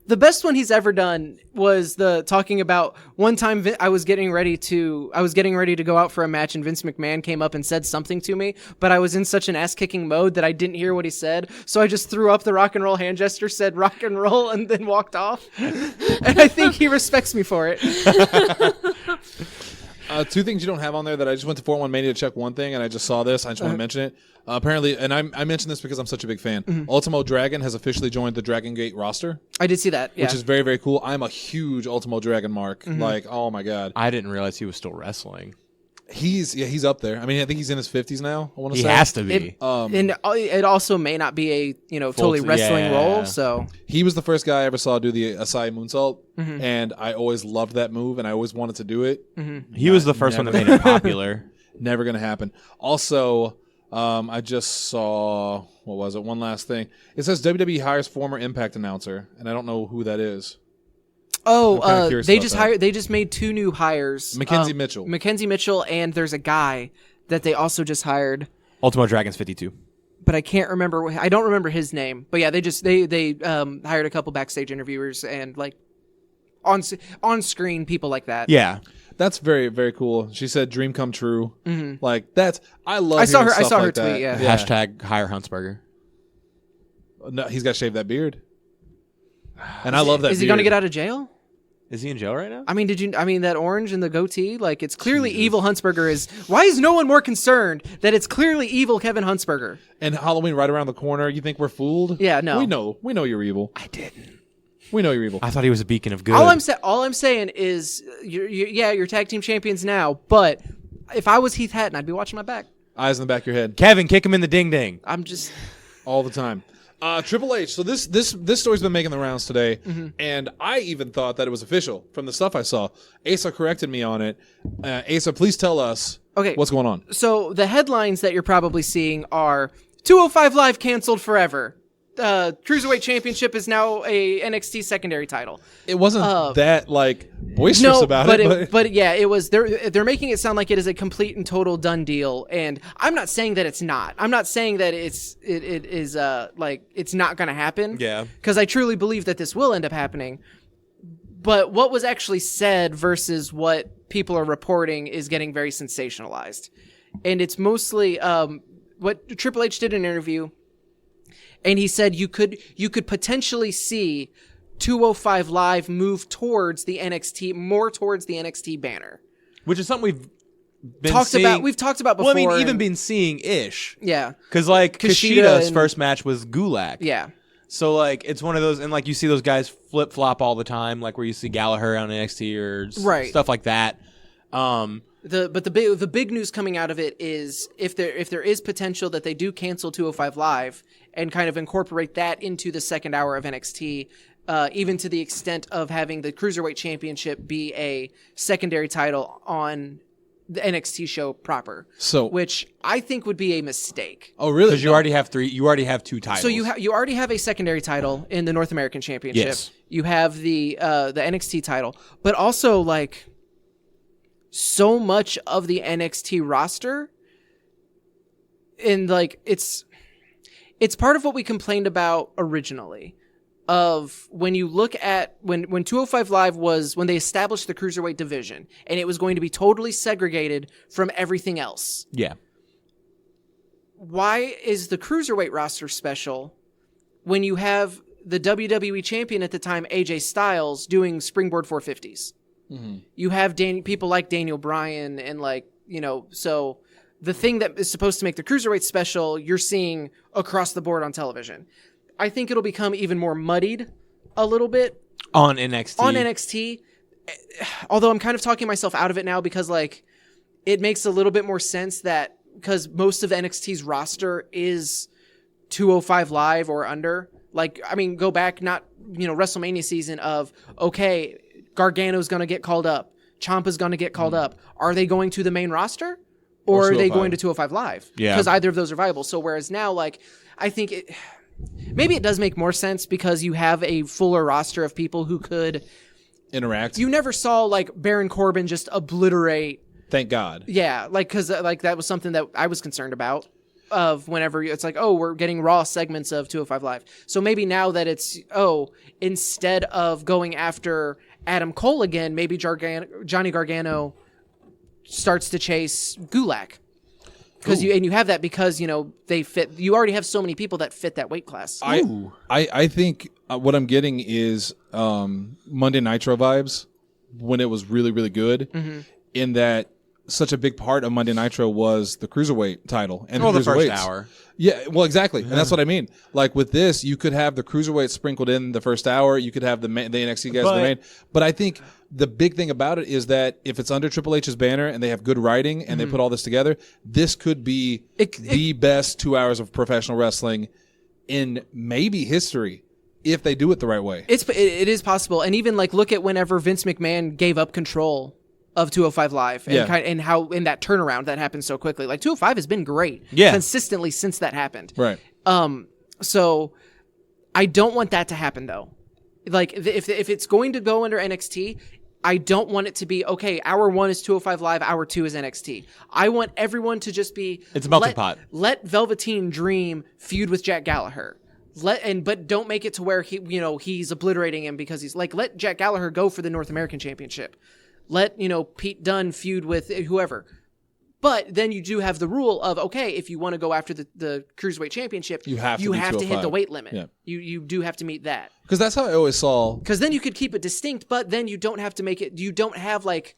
The best one he's ever done was the talking about one time I was getting ready to go out for a match and Vince McMahon came up and said something to me, but I was in such an ass-kicking mode that I didn't hear what he said, so I just threw up the rock and roll hand gesture, said rock and roll, and then walked off. And I think he respects me for it. Two things you don't have on there that I just went to 401 Mania to check one thing, and I just saw this. I just want to mention it. Apparently, and I mentioned this because I'm such a big fan. Ultimo Dragon has officially joined the Dragon Gate roster, I did see that, yeah. which is very, very cool. I'm a huge Ultimo Dragon mark. Like, oh my god, I didn't realize he was still wrestling. he's up there. I mean, I think he's in his 50s now. I want to He say has to be. And it also may not be a totally wrestling yeah. role, so He was the first guy I ever saw do the Asai moonsault, and I always loved that move, and I always wanted to do it. He was the first one that made it popular. Never gonna happen. Also, I just saw one last thing. It says WWE hires former Impact announcer, and I don't know who that is. I'm kinda curious they about just that. They just made 2 new hires. Mackenzie Mitchell. Mackenzie Mitchell, and there's a guy that they also just hired, Ultimo Dragon's 52. but I can't remember. I don't remember his name. But yeah, they hired a couple backstage interviewers and like on screen people like that. Yeah. That's very, very cool. She said, "Dream come true." Like I love. I saw hearing her. I stuff saw her like that. tweet. Yeah. Hashtag hire Huntsberger. No, he's got to shave that beard. And I love that. Is he going to get out of jail? Is he in jail right now? I mean, that orange and the goatee, like it's clearly evil Huntsberger is. Why is no one more concerned that it's clearly evil Kevin Huntsberger? And Halloween right around the corner. You think we're fooled? Yeah, no. We know you're evil. I didn't. We know you're evil. I thought he was a beacon of good. All I'm saying is, you're tag team champions now. But if I was Heath Hatton, I'd be watching my back. Eyes in the back of your head. Kevin, kick him in the ding ding. I'm just All the time. Triple H. So this story's been making the rounds today, and I even thought that it was official from the stuff I saw. Asa corrected me on it. Asa, please tell us what's going on. So the headlines that you're probably seeing are 205 Live canceled forever. Cruiserweight Championship is now a NXT secondary title. It wasn't that boisterous about it, but yeah, it was. They're making it sound like it is a complete and total done deal, and I'm not saying that it's not. I'm not saying that it is it's not going to happen. Yeah, because I truly believe that this will end up happening. But what was actually said versus what people are reporting is getting very sensationalized, and it's mostly what Triple H did in an interview. And he said you could potentially see 205 Live move towards the NXT banner, which is something we've been talked seeing. about. We've talked about before. Well, I mean, even been seeing ish. Yeah, because Kushida's first match was Gulak. Yeah. So it's one of those, and you see those guys flip flop all the time, where you see Gallagher on NXT or stuff like that. The big news coming out of it is if there is potential that they do cancel 205 Live and kind of incorporate that into the second hour of NXT, even to the extent of having the Cruiserweight Championship be a secondary title on the NXT show proper. So, which I think would be a mistake. Oh, really? Because you already have three. You already have two titles. So you already have a secondary title in the North American Championship. Yes. You have the NXT title, but also so much of the NXT roster, and it's part of what we complained about originally, of when you look at when 205 Live was when they established the Cruiserweight division and it was going to be totally segregated from everything else. Yeah. Why is the Cruiserweight roster special when you have the WWE champion at the time, AJ Styles, doing springboard 450s? Mm-hmm. You have people like Daniel Bryan and so the thing that is supposed to make the Cruiserweight special, you're seeing across the board on television. I think it'll become even more muddied a little bit on NXT. Although I'm kind of talking myself out of it now because it makes a little bit more sense that because most of NXT's roster is 205 Live or under. Go back, not WrestleMania season of Gargano's going to get called up. Ciampa's going to get called up. Are they going to the main roster? Or are they going to 205 Live? Yeah. Because either of those are viable. So whereas now, I think maybe it does make more sense because you have a fuller roster of people who could interact. You never saw Baron Corbin just obliterate. Thank God. Yeah, because that was something that I was concerned about. Of whenever it's we're getting raw segments of 205 Live. So maybe now that it's instead of going after Adam Cole again, maybe Johnny Gargano starts to chase Gulak. Because you have that because they fit. You already have so many people that fit that weight class. I think what I'm getting is Monday Nitro vibes when it was really, really good. Mm-hmm. In that such a big part of Monday Nitro was the Cruiserweight title and the first hour. Yeah, well, exactly, and that's what I mean. With this, you could have the Cruiserweight sprinkled in the first hour. You could have the NXT guys in the main. But I think the big thing about it is that if it's under Triple H's banner and they have good writing and they put all this together, this could be the best 2 hours of professional wrestling in maybe history if they do it the right way. It is possible, and even look at whenever Vince McMahon gave up control of 205 Live and how in that turnaround that happened so quickly. 205 has been great consistently since that happened. Right. So I don't want that to happen though. If it's going to go under NXT, I don't want it to be hour 1 is 205 Live, hour 2 is NXT. I want everyone to just be it's a melting pot. Let Velveteen Dream feud with Jack Gallagher. But don't make it to where he's obliterating him because he's like, let Jack Gallagher go for the North American Championship. Let, Pete Dunne feud with whoever. But then you do have the rule of, okay, if you want to go after the Cruiserweight Championship, you have to hit the weight limit. Yeah. You do have to meet that. Because that's how I always saw. Because then you could keep it distinct, but then you don't have to make it, you don't have like,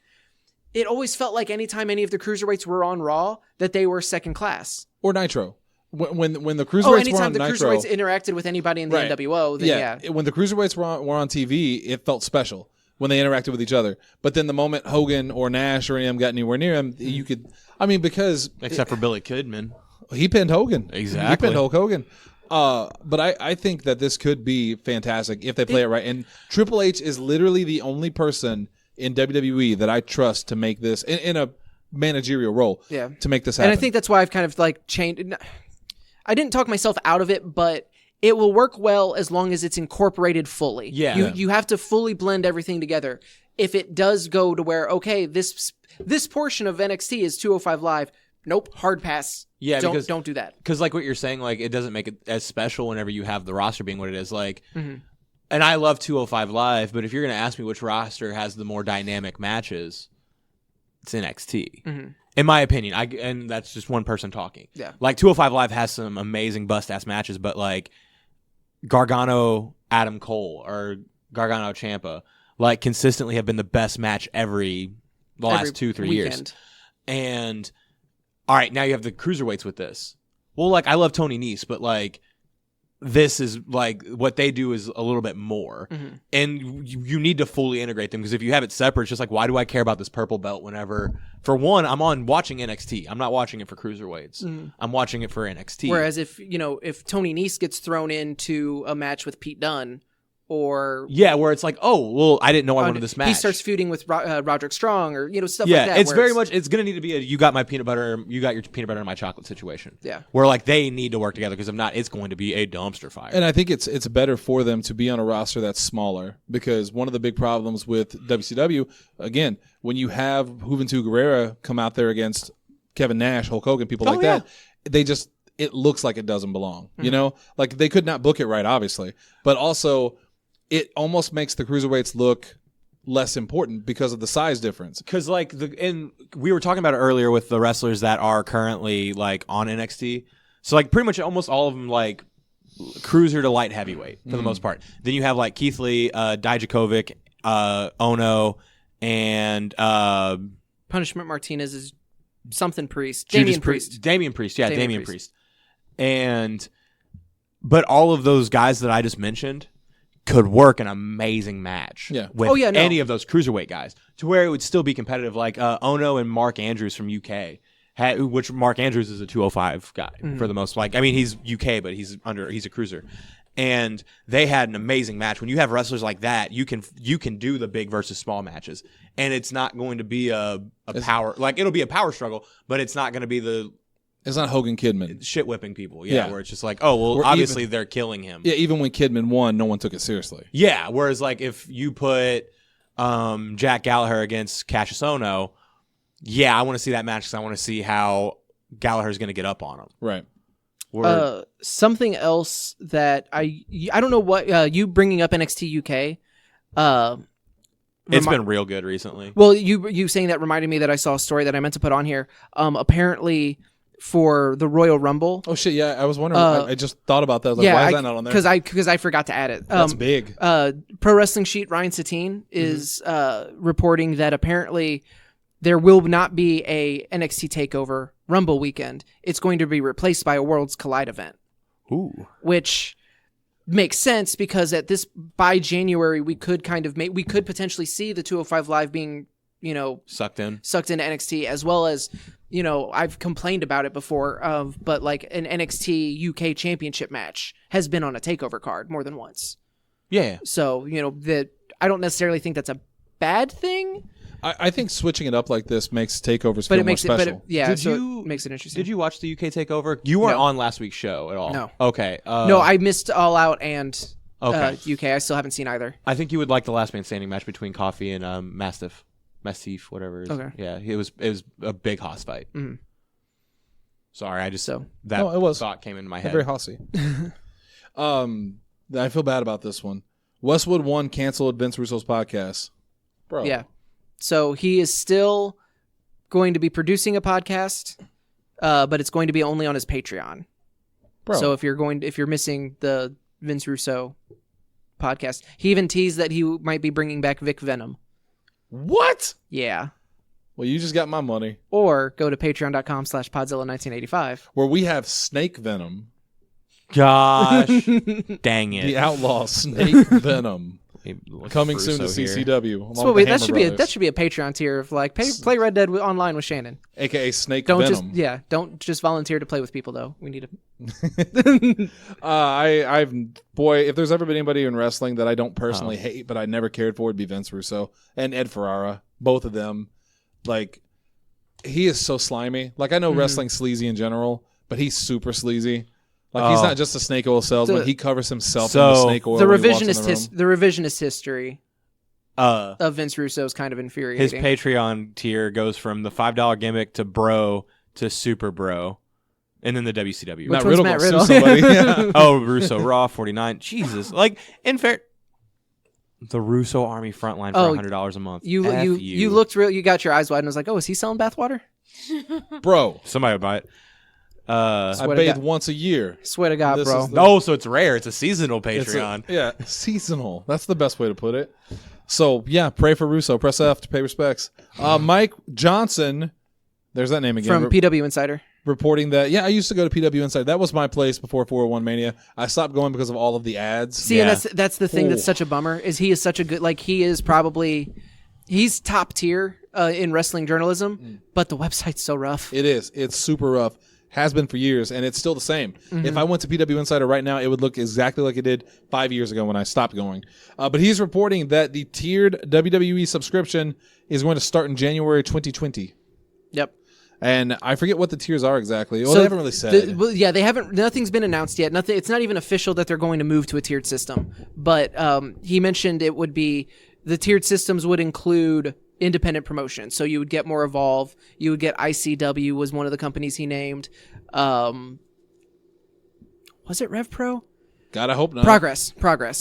it always felt like anytime any of the Cruiserweights were on Raw, that they were second class. Or Nitro. When the Cruiserweights were on Nitro. Anytime the Cruiserweights interacted with anybody in the NWO, then yeah. When the Cruiserweights were on TV, it felt special when they interacted with each other. But then the moment Hogan or Nash or any of them got anywhere near him, you could... because... Except for Billy Kidman. He pinned Hogan. Exactly. He pinned Hulk Hogan. But I think that this could be fantastic if they play it right. And Triple H is literally the only person in WWE that I trust to make this... in a managerial role. Yeah. To make this happen. And I think that's why I've kind of like changed... I didn't talk myself out of it, but... It will work well as long as it's incorporated fully. Yeah. You have to fully blend everything together. If it does go to where, okay, this portion of NXT is 205 Live, nope, hard pass. Yeah, don't do that. Because like what you're saying, like it doesn't make it as special whenever you have the roster being what it is. Like, and I love 205 Live, but if you're going to ask me which roster has the more dynamic matches, it's NXT. In my opinion, and that's just one person talking. Yeah. Like 205 Live has some amazing bust-ass matches, but like Gargano, Adam Cole, or Gargano Ciampa, like consistently have been the best match the last 2-3 years. And all right, now you have the cruiserweights with this. Well, like I love Tony Nese, but like this is like what they do is a little bit more, and you need to fully integrate them because if you have it separate, it's just like why do I care about this purple belt whenever? For one, I'm watching NXT. I'm not watching it for cruiserweights. I'm watching it for NXT. Whereas if Tony Nese gets thrown into a match with Pete Dunne, or where it's like, oh well, I didn't know I wanted this match. He starts feuding with Roderick Strong, or stuff like that. Yeah, it's very much. It's gonna need to be you got my peanut butter, you got your peanut butter and my chocolate situation. Yeah, where like they need to work together because if not, it's going to be a dumpster fire. And I think it's better for them to be on a roster that's smaller because one of the big problems with WCW, again, when you have Juventud Guerrera come out there against Kevin Nash, Hulk Hogan, people like that, it looks like it doesn't belong. Like they could not book it right, obviously, but also. It almost makes the cruiserweights look less important because of the size difference. Because we were talking about it earlier with the wrestlers that are currently like on NXT. So like pretty much almost all of them like cruiser to light heavyweight for the most part. Then you have like Keith Lee, Dijakovic, Ono, and Punishment Martinez is something Priest. Damian Priest. Damian Priest. But all of those guys that I just mentioned could work an amazing match with any of those cruiserweight guys to where it would still be competitive. Like Ono and Mark Andrews from UK, which Mark Andrews is a 205 guy for the most. Like, I mean, he's UK, but he's a cruiser, and they had an amazing match. When you have wrestlers like that, you can do the big versus small matches, and it's not going to be a power like it'll be a power struggle, but it's not going to be It's not Hogan Kidman. Shit whipping people, where it's just like, oh, well, obviously they're killing him. Yeah, even when Kidman won, no one took it seriously. Yeah, whereas like if you put Jack Gallagher against Cassius Ohno, I want to see that match because I want to see how Gallagher's going to get up on him. Right. Something else that I don't know what you bringing up NXT UK. It's been real good recently. Well, you saying that reminded me that I saw a story that I meant to put on here. Apparently. For the Royal Rumble. Oh shit! Yeah, I was wondering. I just thought about that. I was like, why is that not on there? Because I forgot to add it. That's big. Pro Wrestling Sheet Ryan Satine is reporting that apparently there will not be a NXT Takeover Rumble weekend. It's going to be replaced by a Worlds Collide event. Ooh, which makes sense because by January we could potentially see the 205 Live being sucked into NXT as well as. I've complained about it before, but like an NXT UK championship match has been on a takeover card more than once. Yeah. So, I don't necessarily think that's a bad thing. I think switching it up like this makes takeovers feel more special. It makes it interesting. Did you watch the UK takeover? You weren't on last week's show at all. No. Okay. No, I missed All Out and UK. I still haven't seen either. I think you would like the last man standing match between Coffey and Mastiff, whatever. Okay. Yeah, it was a big Haas fight. Mm-hmm. Sorry, I just thought came into my head. Very hossy. I feel bad about this one. Westwood One canceled Vince Russo's podcast. Bro. Yeah. So he is still going to be producing a podcast, but it's going to be only on his Patreon. Bro. So if you're missing the Vince Russo podcast, he even teased that he might be bringing back Vic Venom. What? Yeah. Well, you just got my money. Or go to patreon.com/Podzilla1985. Where we have Snake Venom. Gosh, dang it! The outlaw Snake Venom. Coming soon to Russo here. CCW. So wait, that should be a Patreon tier of like play Red Dead online with Shannon. AKA Snake Don't Venom. don't just volunteer to play with people though. We need to. If there's ever been anybody in wrestling that I don't personally hate, but I never cared for, would be Vince Russo and Ed Ferrara. Both of them, like, he is so slimy. Like, I know wrestling's sleazy in general, but he's super sleazy. Like, he's not just a snake oil salesman. He covers himself in the snake oil. The when he walks in the revisionist history of Vince Russo is kind of infuriating. His Patreon tier goes from the $5 gimmick to bro to super bro, and then the WCW. Not one's Riddle Matt gonna Riddle? sue somebody. Yeah. Oh, Russo Raw 49. Jesus, like in fair, the Russo Army Frontline for $100 a month. You looked real. You got your eyes wide and was like, oh, is he selling bathwater? Bro, Somebody would buy it. I Swear to bathe God. once a year. Swear to God, This bro. is the- No, so it's rare. It's a seasonal It's a- Patreon. seasonal. That's the best way to put it. So, yeah, pray for Russo. Press F to pay respects. Mike Johnson, there's that name again. From PW Insider. Reporting that, I used to go to PW Inside. That was my place before 401 Mania. I stopped going because of all of the ads. See, and that's the thing that's such a bummer, is he is such a good, like, he's top tier in wrestling journalism, but the website's so rough. It is. It's super rough. Has been for years, and it's still the same. If I went to PW Insider right now, it would look exactly like it did 5 years ago when I stopped going. But he's reporting that the tiered WWE subscription is going to start in January 2020. Yep. And I forget what the tiers are exactly. Well, they haven't really said. They haven't. Nothing's been announced yet. Nothing. It's not even official that they're going to move to a tiered system. But he mentioned it would be the tiered systems would include independent promotions. So you would get more Evolve. You would get ICW was one of the companies he named. Was it Rev Pro? God, I hope not. Progress.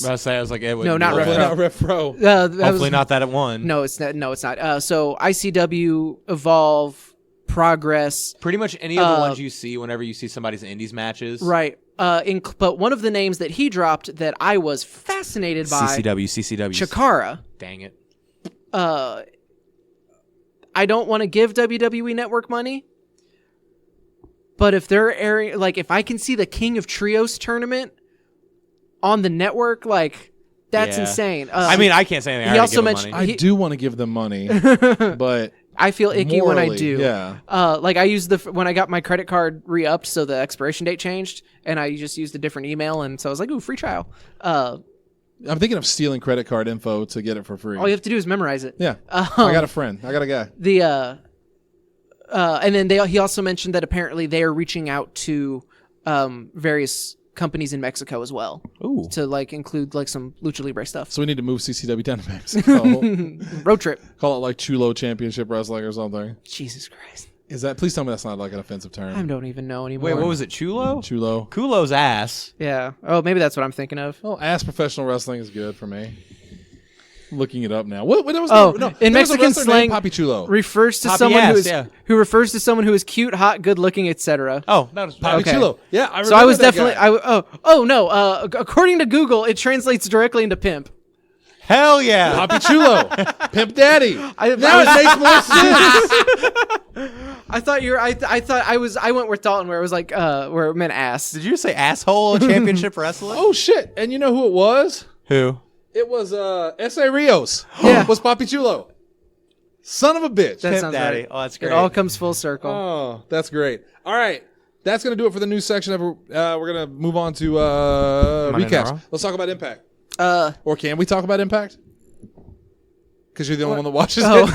I was like, it would No, not Hopefully Rev not Rev Pro. Hopefully not that at one. No, it's not. No, it's not. So ICW, Evolve, Progress. Pretty much any of the ones you see whenever you see somebody's indies matches. Right. But one of the names that he dropped that I was fascinated by, CCW. Chikara. Dang it. I don't want to give WWE Network money, but if they're airing, like, if I can see the King of Trios tournament on the network, like, that's insane. I mean, I can't say anything. he I also already give mentioned- him money. I do want to give them money, but I feel icky when I morally, do. yeah. Like, I used when I got my credit card re-upped, so the expiration date changed, and I just used a different email, and so I was like, ooh, free trial. I'm thinking of stealing credit card info to get it for free. All you have to do is memorize it. Yeah. I got a friend. I got a guy. And then he also mentioned that apparently they are reaching out to various companies in Mexico as well. Ooh. To like include like some Lucha Libre stuff. So we need to move CCW down to Mexico. Road trip. Call it like Chulo Championship Wrestling or something. Jesus Christ. Is that? Please tell me that's not like an offensive term. I don't even know anymore. Wait, what was it? Chulo? Chulo. Kulo's ass. Yeah. Oh, maybe that's what I'm thinking of. Well, ass professional wrestling is good for me. Looking it up now. What was Oh, no, in there was a Mexican wrestler slang, named Papi Chulo. refers to Papi someone ass, who is yeah. who refers to someone who is cute, hot, good looking, etc. Oh, that was Papi okay. Chulo. Yeah, I remember So I was that definitely guy. no. According to Google, it translates directly into pimp. Hell yeah. Papi Chulo. Pimp Daddy. Now it makes more sense. I went with Dalton where it was like where it meant ass. Did you say asshole championship wrestling? Oh shit! And you know who it was? Who? It was S.A. Rios. Yeah. Was Papi Chulo. Son of a bitch. That Pimp sounds Daddy. right. Oh, that's It great. all comes full circle. Oh, that's great. All right. That's going to do it for the news section. We're going to move on to Monday Night Raw? recaps. Let's talk about Impact. Uh, Or can we talk about Impact? Because you're the only one that watches oh.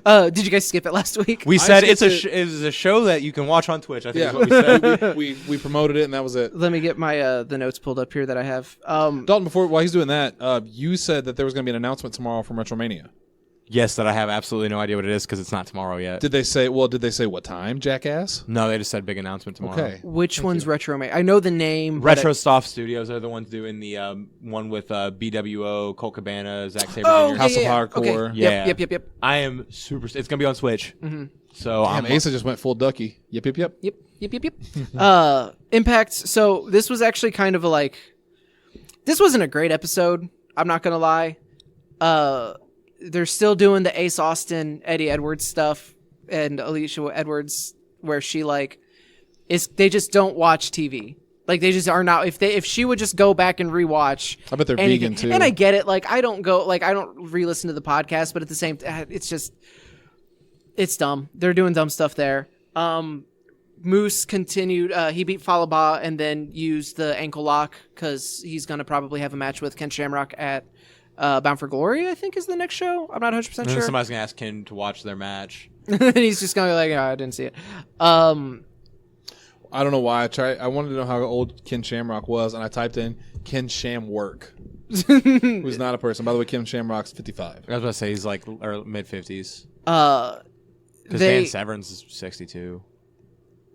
it. Did you guys skip it last week? We said it's skipped it was a show that you can watch on Twitch. I think Yeah. is what we said. we promoted it, and that was it. Let me get my the notes pulled up here that I have. Dalton, while he's doing that, you said that there was going to be an announcement tomorrow from WrestleMania. Yes, that I have absolutely no idea what it is because it's not tomorrow yet. Did they say what time, jackass? No, they just said big announcement tomorrow. Okay. Which one's Retro Mate? I know the name. but Retro Soft Studios are the ones doing the one with BWO, Colt Cabana, Zack Sabre Oh, Jr. House of yeah. Hardcore. Okay. Yeah. Yep. I am super. It's gonna be on Switch. Mm-hmm. So Damn, Asa just went full ducky. Yep. Yep. Impact. So this was actually kind of a this wasn't a great episode. I'm not gonna lie. They're still doing the Ace Austin, Eddie Edwards stuff, and Alicia Edwards, where she they just don't watch TV. Like they just are not. If she would just go back and rewatch, I bet they're anything, vegan too. And I get it. I don't re-listen to the podcast, but at the same time, it's dumb. They're doing dumb stuff there. Moose continued. He beat Falaba and then used the ankle lock because he's gonna probably have a match with Ken Shamrock at Bound for Glory, I think, is the next show. I'm not 100% sure. Somebody's gonna ask Ken to watch their match. And he's just gonna be like, "Oh, I didn't see it." I don't know why. I wanted to know how old Ken Shamrock was, and I typed in Ken Shamwork, who's not a person. By the way, Ken Shamrock's 55. I was about to say he's like mid-50s. Because Dan Severn's is 62.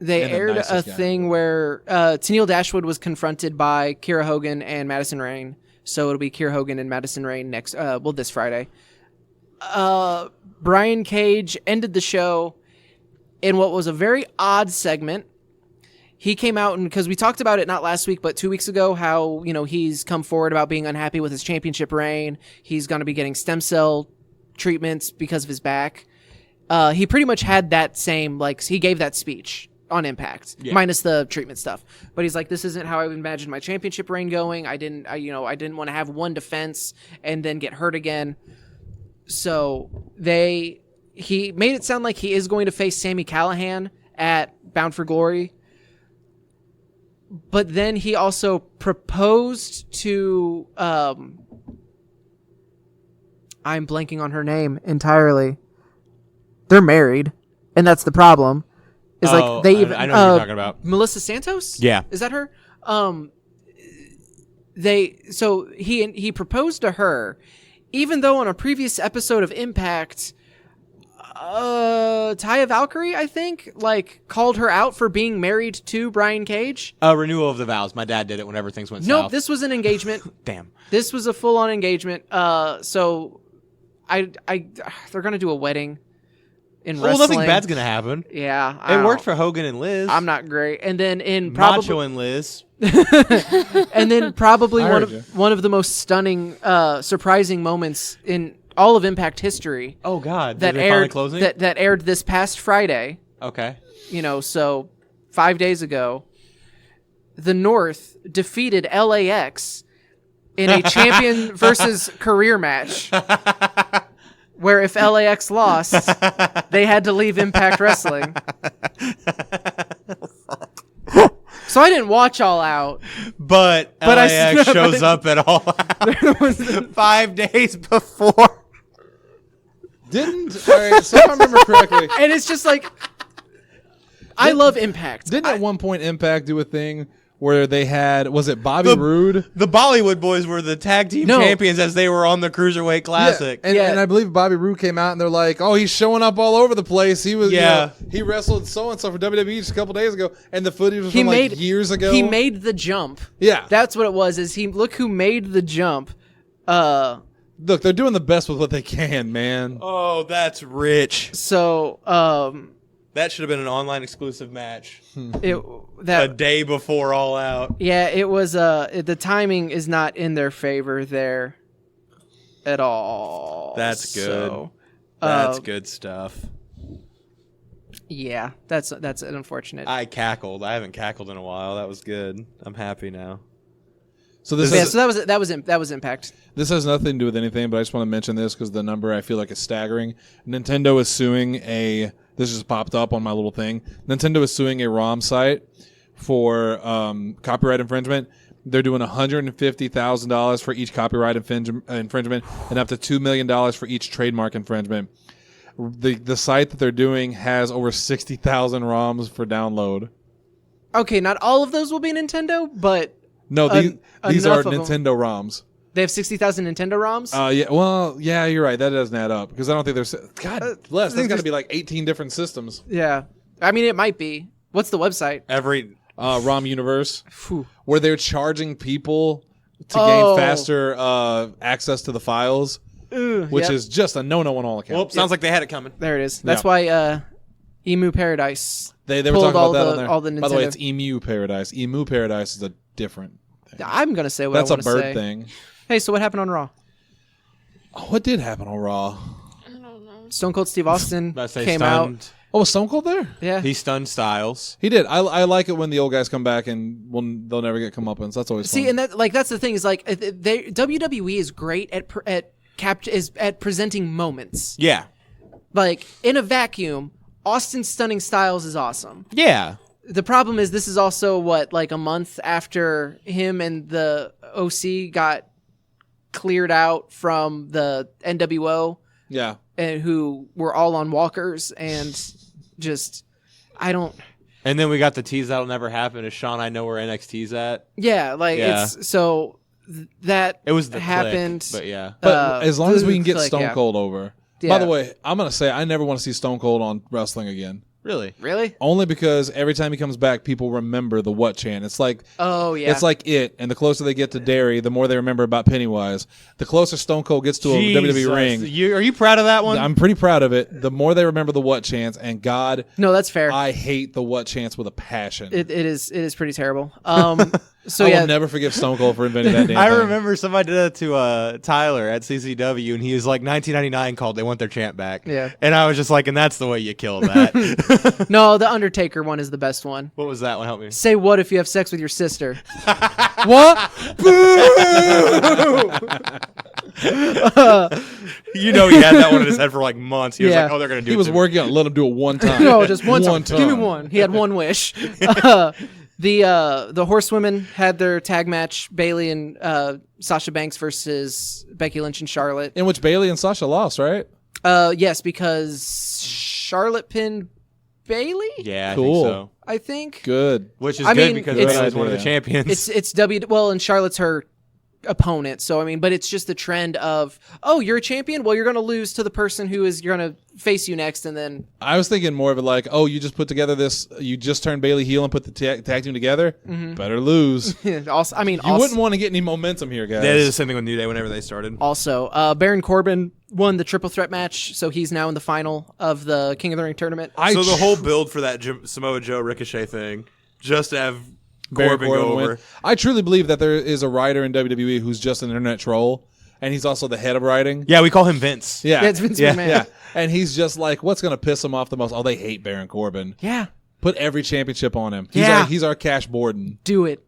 They And the aired a nicest guy. thing where Tennille Dashwood was confronted by Kira Hogan and Madison Rayne. So it'll be Kira Hogan and Madison Rayne this Friday. Brian Cage ended the show in what was a very odd segment. He came out and, because we talked about it not last week, but 2 weeks ago, how, he's come forward about being unhappy with his championship reign. He's going to be getting stem cell treatments because of his back. He pretty much had that same, he gave that speech on Impact, minus the treatment stuff. But he's like, this isn't how I imagined my championship reign going. I didn't want to have one defense and then get hurt again. So he made it sound like he is going to face Sami Callihan at Bound for Glory. But then he also proposed to, I'm blanking on her name entirely. They're married, and that's the problem. Is I know what you're talking about. Melissa Santos? Yeah. Is that her? He proposed to her, even though on a previous episode of Impact, Taya Valkyrie, I think, called her out for being married to Brian Cage. Renewal of the vows. My dad did it whenever things went Nope, south. this was an engagement. Damn. This was a full-on engagement. So they're gonna do a wedding in wrestling. Well, nothing bad's gonna happen. Yeah, It worked for Hogan and Liz. I'm not great. And then Macho and Liz. and then probably I one heard you. one of the most stunning, surprising moments in all of Impact history. Oh God, that Did they finally aired closing? that aired this past Friday. Okay. So 5 days ago, the North defeated LAX in a champion versus career match. Where if LAX lost, they had to leave Impact Wrestling. So I didn't watch All Out. But LAX shows up at All Out 5 days before. All right, so if I remember correctly, And it's just I love Impact. didn't at one point Impact do a thing where they had, was it Bobby Roode? The Bollywood Boys were the tag team champions as they were on the Cruiserweight Classic. And I believe Bobby Roode came out and they're like, oh, he's showing up all over the place. He was, he wrestled so-and-so for WWE just a couple days ago. And the footage was from years ago. He made the jump. Yeah. That's what it was, look who made the jump. Look, they're doing the best with what they can, man. Oh, that's rich. So, That should have been an online exclusive match. a day before All Out. Yeah, it was. The timing is not in their favor there at all. That's good. So, That's good stuff. Yeah, that's an unfortunate. I cackled. I haven't cackled in a while. That was good. I'm happy now. So this So that was Impact. This has nothing to do with anything, but I just want to mention this because the number I feel like is staggering. Nintendo is suing this just popped up on my little thing. Nintendo is suing a ROM site for copyright infringement. They're doing $150,000 for each copyright infringement and up to $2 million for each trademark infringement. The site that they're doing has over 60,000 ROMs for download. Okay, not all of those will be Nintendo, but No, these are enough of them. Nintendo ROMs. They have 60,000 Nintendo ROMs. Yeah. Well, yeah, you're right. That doesn't add up because I don't think there's. God bless. There's got to be like 18 different systems. Yeah, I mean it might be. What's the website? Every ROM Universe, Phew. where they're charging people to gain faster access to the files, which Yep. is just a no-no on all accounts. well, sounds like they had it coming. There it is. That's Yeah. why Emu Paradise. They were pulled talking all about that the- on there. all the By the way, Nintendo- it's Emu Paradise. Emu Paradise is a different thing. I'm gonna say what That's I a want to bird say. thing. Hey, so what happened on Raw? Oh, what did happen on Raw? I don't know. Stone Cold Steve Austin I say came stunned. out. Oh, was Stone Cold there? Yeah, He stunned Styles. He did. I like it when the old guys come back and they'll never get comeuppance. That's always see, fun. and that's the thing is like WWE is great at presenting moments. Yeah. Like in a vacuum, Austin stunning Styles is awesome. Yeah. The problem is this is also like a month after him and the OC got cleared out from the NWO, yeah. and who were all on walkers and just I don't. And then we got the tease that'll never happen. Is Sean, I know where NXT's at. Yeah, like Yeah. it's so that It was the happened. click, but yeah. But as long as we can get click, Stone yeah. Cold over. Yeah. By the way, I'm going to say I never want to see Stone Cold on wrestling again. Really? Really? Only because every time he comes back, people remember the what chant. It's like Oh yeah. it's like it, and the closer they get to Derry, the more they remember about Pennywise. The closer Stone Cold gets to a WWE ring, Are you proud of that one? I'm pretty proud of it. The more they remember the what chants, and God, no, that's fair. I hate the what chants with a passion. It is pretty terrible. So I yeah, will never forgive Stone Cold for inventing that damn I thing. remember somebody did that to Tyler at CCW, and he was like 1999 called. They want their chant back. Yeah. And I was just like, and that's the way you kill that. no, the Undertaker one is the best one. What was that one? Help me. Say what if you have sex with your sister? what? You know he had that one in his head for like months. He was Yeah. like, oh, they're gonna do He it was to me. working on it. Let him do it one time. No, just one time. time. Give me one. He had one wish. The horsewomen had their tag match: Bailey and Sasha Banks versus Becky Lynch and Charlotte. In which Bailey and Sasha lost, right? Yes, because Charlotte pinned Bailey. Yeah, I Cool. think so. I think Good. Which is I good mean, because it's- Bailey's one of the Yeah. champions. it's well, and Charlotte's her opponent. So I mean, but it's just the trend of, oh, you're a champion. Well, you're going to lose to the person who is going to face you next, and then I was thinking more of it like, oh, you just put together this, you just turned Bailey heel and put the tag team together. Better lose. also, I mean, You wouldn't want to get any momentum here, guys. That is the same thing with New Day whenever they started. Also, Baron Corbin won the triple threat match, so he's now in the final of the King of the Ring tournament. So the whole build for that Samoa Joe Ricochet thing, just to have Baron Corbin go win. over. I truly believe that there is a writer in WWE who's just an internet troll, and he's also the head of writing. Yeah, we call him Vince. Yeah, Yeah, it's Vince Yeah. McMahon. yeah. And he's just like, what's going to piss him off the most? Oh, they hate Baron Corbin. Yeah, Put every championship on him. Yeah. He's our Cash Borden. do it.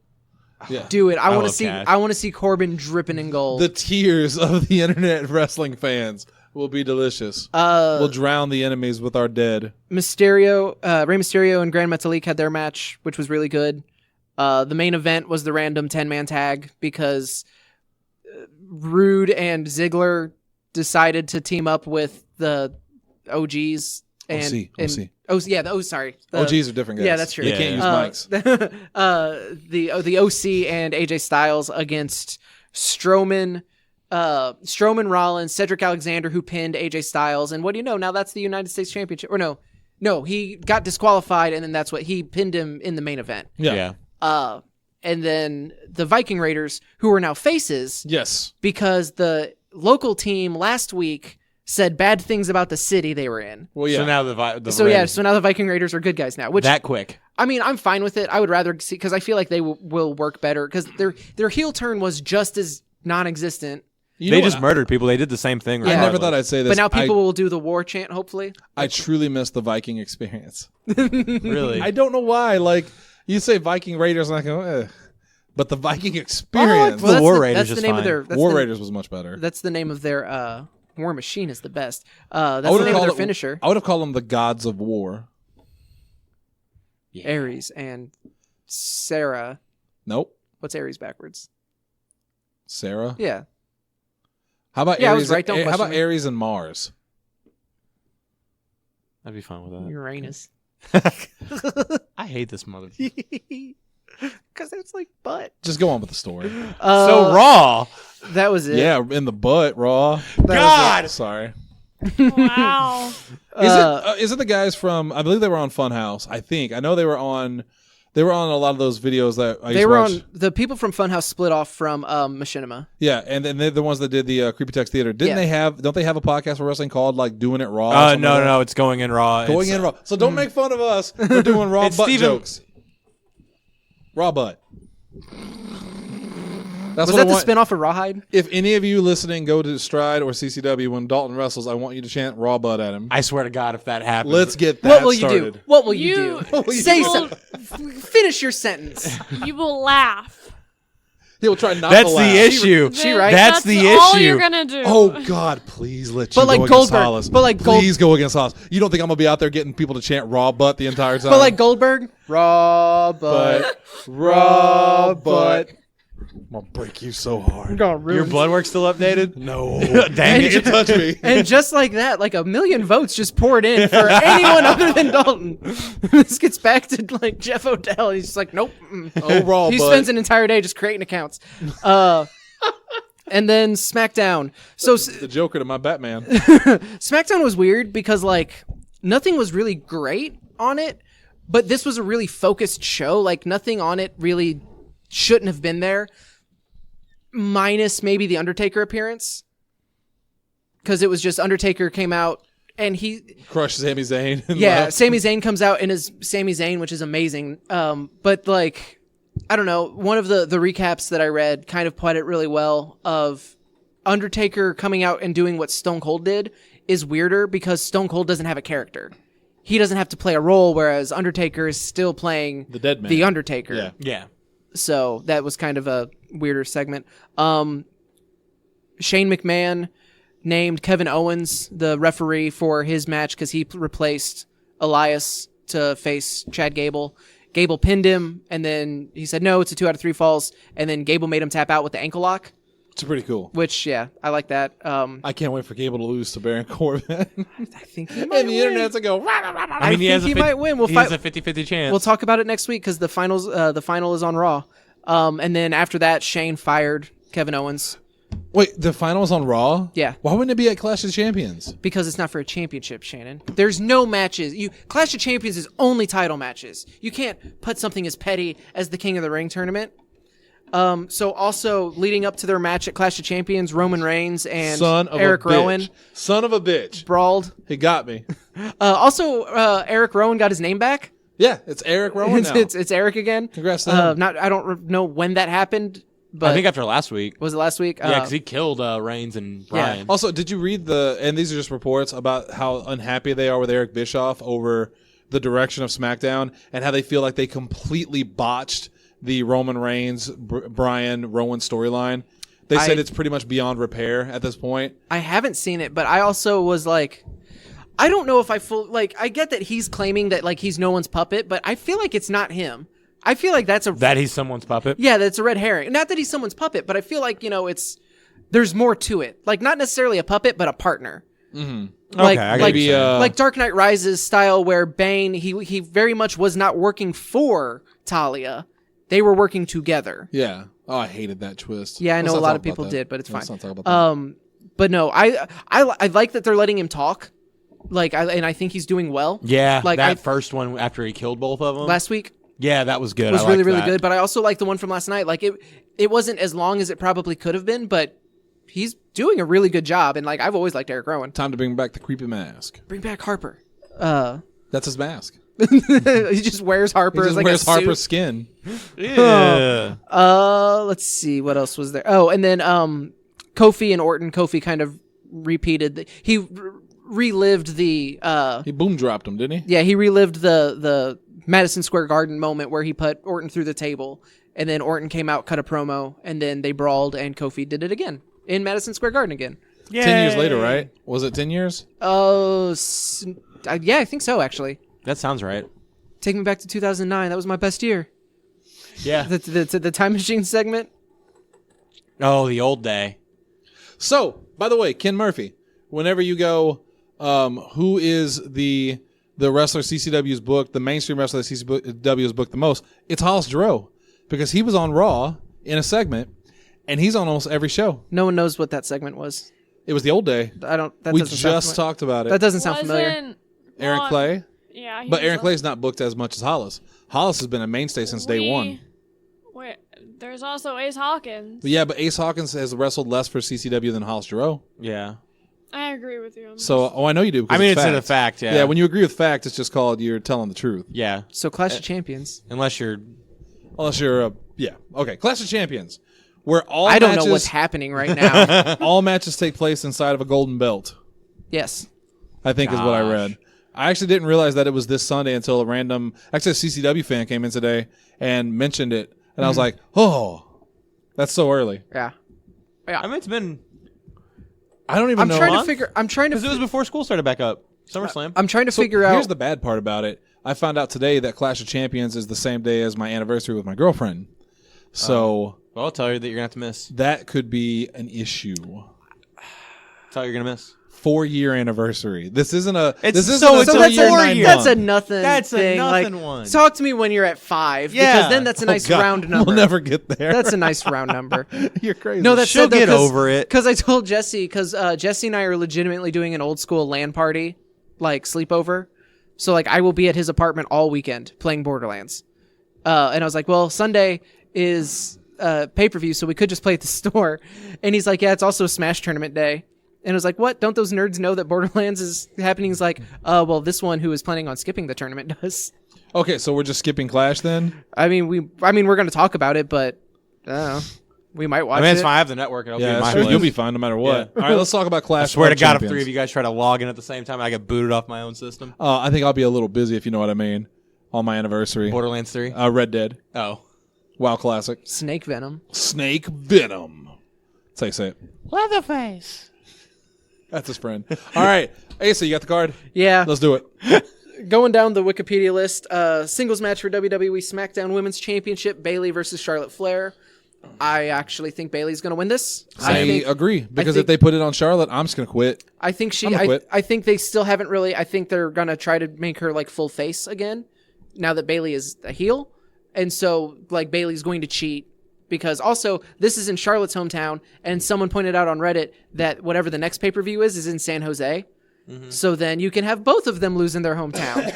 Yeah. Do it. I want to love see. Cash. I want to see Corbin dripping in gold. The tears of the internet wrestling fans will be delicious. We'll drown the enemies with our dead. Mysterio, Rey Mysterio, and Grand Metalik had their match, which was really good. The main event was the random 10-man tag because Rude and Ziggler decided to team up with the OGs and OC. Sorry, the OGs are different guys. Yeah, that's true. They can't use Uh, mics. the OC and AJ Styles against Strowman, Rollins, Cedric Alexander, who pinned AJ Styles, and what do you know? Now that's the United States Championship. Or no, he got disqualified, and then that's what he pinned him in the main event. Yeah. And then the Viking Raiders, who are now faces, Yes. because the local team last week said bad things about the city they were in. Well, yeah. So now the So Raiders- so now the Viking Raiders are good guys now. Which that quick. I mean, I'm fine with it. I would rather see, because I feel like they will work better, because their heel turn was just as non-existent. You They know just what? murdered people. They did the same thing. I never regardless. thought I'd say this. But now people will do the war chant, hopefully. I truly miss the Viking experience. really. I don't know why. Like, you say Viking Raiders, and I go, eh. But the Viking experience. The War Raiders That's is the name fine. of their. That's War the, Raiders was much better. That's the name of their. War Machine is the best. That's I the would've name of called their finisher. I would have called them the Gods of War. Ares and Sarah. Nope. What's Ares backwards? Sarah. Yeah. How about Yeah, I Ares? was right, don't how question about me. Ares and Mars? I'd be fine with that. Uranus. I hate this mother. Because it's like butt. Just go on with the story. So raw. That was it. Yeah, in the butt, Raw. God! Sorry. Wow. Is it the guys from? I believe they were on Funhouse. I think I know they were on. They were on a lot of those videos that I used They were to watch. on the people from Funhouse split off from Machinima. Yeah, and then they're the ones that did the Creepy Text Theater. Didn't Yeah. they have? Don't they have a podcast for wrestling called like Doing It Raw? or something like that? No, it's Going in Raw. Going in Raw. So don't make fun of us for doing raw It's butt Steven- jokes. Raw butt. That's Was what that I the want. spinoff of Rawhide? If any of you listening go to Stride or CCW when Dalton wrestles, I want you to chant raw butt at him. I swear to God, if that happens. Let's get that What will you started. do? What will you, You- do? you Say will- something. Finish your sentence. You will laugh. He'll try not That's to the laugh. issue. She right? That's the all issue. you're gonna do. Oh God! Please let you But like go Goldberg- against Hollis. but like Gold- please go against Hollis. You don't think I'm gonna be out there getting people to chant raw butt the entire time? But like Goldberg, raw butt, raw butt. I'm gonna break you so hard. Gonna ruin Your blood work's still updated? No, Dang you it. touch me. And just like that, like 1 million votes just poured in for anyone other than Dalton. This gets back to like Jeff Odell. He's just like, nope. Oh, raw He butt. spends an entire day just creating accounts. And then SmackDown. So the Joker to my Batman. SmackDown was weird because like nothing was really great on it, but this was a really focused show. Like nothing on it really shouldn't have been there, minus maybe the Undertaker appearance, because it was just Undertaker came out and he Crush Sami Zayn. and yeah, left. Sami Zayn comes out and is Sami Zayn, which is amazing. But like, I don't know, one of the recaps that I read kind of put it really well of Undertaker coming out and doing what Stone Cold did is weirder because Stone Cold doesn't have a character. He doesn't have to play a role, whereas Undertaker is still playing The dead man. The Undertaker. Yeah. Yeah. So that was kind of a weirder segment. Shane McMahon named Kevin Owens the referee for his match because he replaced Elias to face Chad Gable. Gable pinned him, and then he said, no, it's a 2 out of 3 falls. And then Gable made him tap out with the ankle lock, It's pretty cool. which, yeah, I like that. I can't wait for Gable to lose to Baron Corbin. I think he might and the win. internet's to go. Rah, rah, rah, rah. I mean, think he might win. We'll he fight- has a 50-50 chance. We'll talk about it next week because the final is on Raw. And then after that, Shane fired Kevin Owens Wait, the finals on Raw? Yeah. Why wouldn't it be at Clash of Champions? because it's not for a championship, Shannon. There's no matches. Clash of Champions is only title matches. You can't put something as petty as the King of the Ring tournament. So also leading up to their match at Clash of Champions, Roman Reigns and Son of Eric a bitch. Rowan Son of a bitch. brawled. He got me. Also, Eric Rowan got his name back. Yeah, it's Eric Rowan now. It's Eric again. Congrats to him. I don't know when that happened, but I think after last week. was it last week? Yeah, because he killed Reigns and Bryan. Also, did you read and these are just reports about how unhappy they are with Eric Bischoff over the direction of SmackDown and how they feel like they completely botched the Roman Reigns, Bryan, Rowan storyline. They said it's pretty much beyond repair at this point. I haven't seen it, but I also was like, I don't know if I get that he's claiming that like he's no one's puppet, but I feel like it's not him. I feel like that's That he's someone's puppet. yeah, that's a red herring. Not that he's someone's puppet, but I feel like, there's more to it. Like not necessarily a puppet, but a partner. Mm-hmm. Like, Okay, I get like, what you're saying. like Dark Knight Rises style where Bane, he very much was not working for Talia. They were working together. Yeah. Oh, I hated that twist. Yeah, I know Let's a not lot talk of people about that. did, but it's Let's fine. not talk about that. But no, I like that they're letting him talk. And I think he's doing well. Yeah, Like, that I- first one after he killed both of them. Last week yeah, that was good. was I really, liked really that. good. But I also like the one from last night. Like it wasn't as long as it probably could have been, but he's doing a really good job. And like I've always liked Eric Rowan. Time to bring back the creepy mask. Bring back Harper. That's his mask. He just wears Harper He as just like wears a suit. Harper's skin. Yeah. Let's see what else was there. Oh, and then Kofi and Orton. Kofi kind of repeated. He relived the. He boom dropped him, didn't he? Yeah, he relived the Madison Square Garden moment where he put Orton through the table, and then Orton came out, cut a promo, and then they brawled, and Kofi did it again in Madison Square Garden again. 10 years later, right? Was it 10 years? Oh, yeah, I think so. Actually, That sounds right. take me back to 2009. That was my best year. Yeah. The time machine segment. Oh, the old day. So, by the way, Ken Murphy, whenever you go, who is the wrestler CCW's book, the mainstream wrestler CCW's book the most, it's Hollis Jarreau, because he was on Raw in a segment, and he's on almost every show. No one knows what that segment was. It was the old day. I don't. That We doesn't sound just talked about it. That doesn't sound familiar. Wasn't Aaron Ron- Clay, Yeah, he but was Aaron on- Clay's not booked as much as Hollis. Hollis has been a mainstay since day one. Wait, there's also Ace Hawkins. But yeah, but Ace Hawkins has wrestled less for CCW than Hollis Jarreau. Yeah. I agree with you. So, I know you do. Because I mean, it's fact. a fact. Yeah. Yeah, when you agree with fact, it's just called you're telling the truth. Yeah. So Clash of Champions. Unless you're. Unless you're okay. Clash of Champions, where all I don't matches, know what's happening right now. all matches take place inside of a golden belt. Yes. I think is what I Gosh. read. I actually didn't realize that it was this Sunday until a random, actually a CCW fan came in today and mentioned it, and I was like, oh, that's so early. Yeah. I mean, it's been. I don't even I'm know. trying to figure. I'm trying to. Because it was before school started back up. SummerSlam. I'm trying to So figure out. Here's the bad part about it. I found out today that Clash of Champions is the same day as my anniversary with my girlfriend. So Well, I'll tell you that you're going to have to miss. that could be an issue. Tell you you're going to miss. 4-year anniversary. This isn't a. It's this isn't so- a it's a 3-year, 4 9 year. That's a month. nothing. That's a thing. nothing like, one. Talk to me when you're at 5, Yeah. because then that's a nice Oh, God. round number. We'll never get there. That's a nice round number. You're crazy. No, that's She'll get over it. Because I told Jesse, because Jesse and I are legitimately doing an old school LAN party, like sleepover. So like I will be at his apartment all weekend playing Borderlands. And I was like, well, Sunday is pay-per-view, so we could just play at the store. And he's like, yeah, it's also a Smash tournament day. And I was like, what? Don't those nerds know that Borderlands is happening? He's like, well, this one who is planning on skipping the tournament does. Okay, so we're just skipping Clash then? I mean, we're going to talk about it, but I don't know. We might watch I mean, it's it. fine. I have the network. It'll be Yeah, in my sure, place. you'll be fine no matter what. Yeah. All right, let's talk about Clash. I swear to of God, if Champions. 3 of you guys try to log in at the same time, I get booted off my own system. I think I'll be a little busy if you know what I mean. On my anniversary. Borderlands 3? Red Dead. Oh. WoW Classic. Snake Venom. Snake Venom. That's how you say it. Leatherface. That's his friend. All right. Asa, you got the card? Yeah. Let's do it. Going down the Wikipedia list, singles match for WWE SmackDown Women's Championship, Bayley versus Charlotte Flair. I actually think Bayley's going to win this. I agree. Because if think- they put it on Charlotte, I'm just going to quit. I think I'm gonna quit. I think they still haven't really. I think they're going to try to make her like full face again now that Bayley is a heel. And so like Bayley's going to cheat because also this is in Charlotte's hometown. And someone pointed out on Reddit that whatever the next pay-per-view is in San Jose. Mm-hmm. So then you can have both of them lose in their hometown.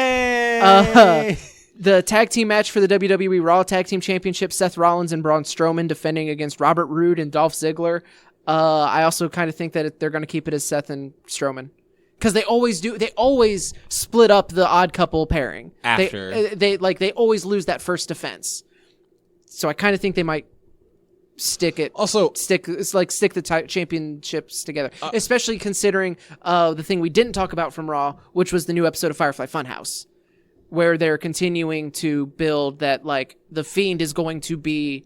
Yay! The tag team match for the WWE Raw Tag Team Championship, Seth Rollins and Braun Strowman defending against Robert Roode and Dolph Ziggler. I also kind of think that they're going to keep it as Seth and Strowman. Because they always do. They always split up the odd couple pairing. After. They always lose that first defense. So I kind of think they might stick it. Also, Stick the championships together, especially considering the thing we didn't talk about from Raw, which was the new episode of Firefly Funhouse, where they're continuing to build that like the Fiend is going to be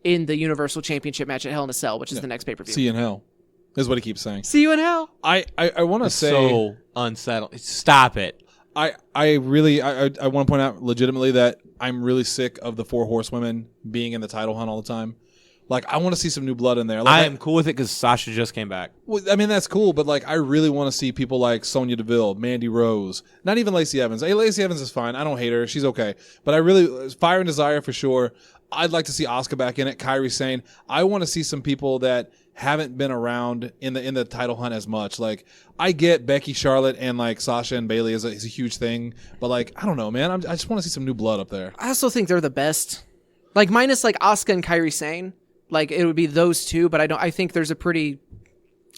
in the Universal Championship match at Hell in a Cell, which is the next pay-per-view. see you in hell. Is what he keeps saying. See you in hell. I want to say. So unsettling. Stop it. I really want to point out legitimately that I'm really sick of the 4 horsewomen being in the title hunt all the time. Like, I want to see some new blood in there. Like, I am cool with it because Sasha just came back. Well, I mean, that's cool, but like, I really want to see people like Sonya Deville, Mandy Rose, not even Lacey Evans. Hey, Lacey Evans is fine. I don't hate her. She's okay. But I really, Fire and Desire for sure. I'd like to see Asuka back in it. Kairi Sane. I want to see some people that haven't been around in the title hunt as much. Like, I get Becky, Charlotte, and like Sasha and Bayley is a huge thing, but like, I don't know, man. I just want to see some new blood up there. I also think they're the best. Like minus like Asuka and Kairi Sane. Like it would be those two, but I think there's a pretty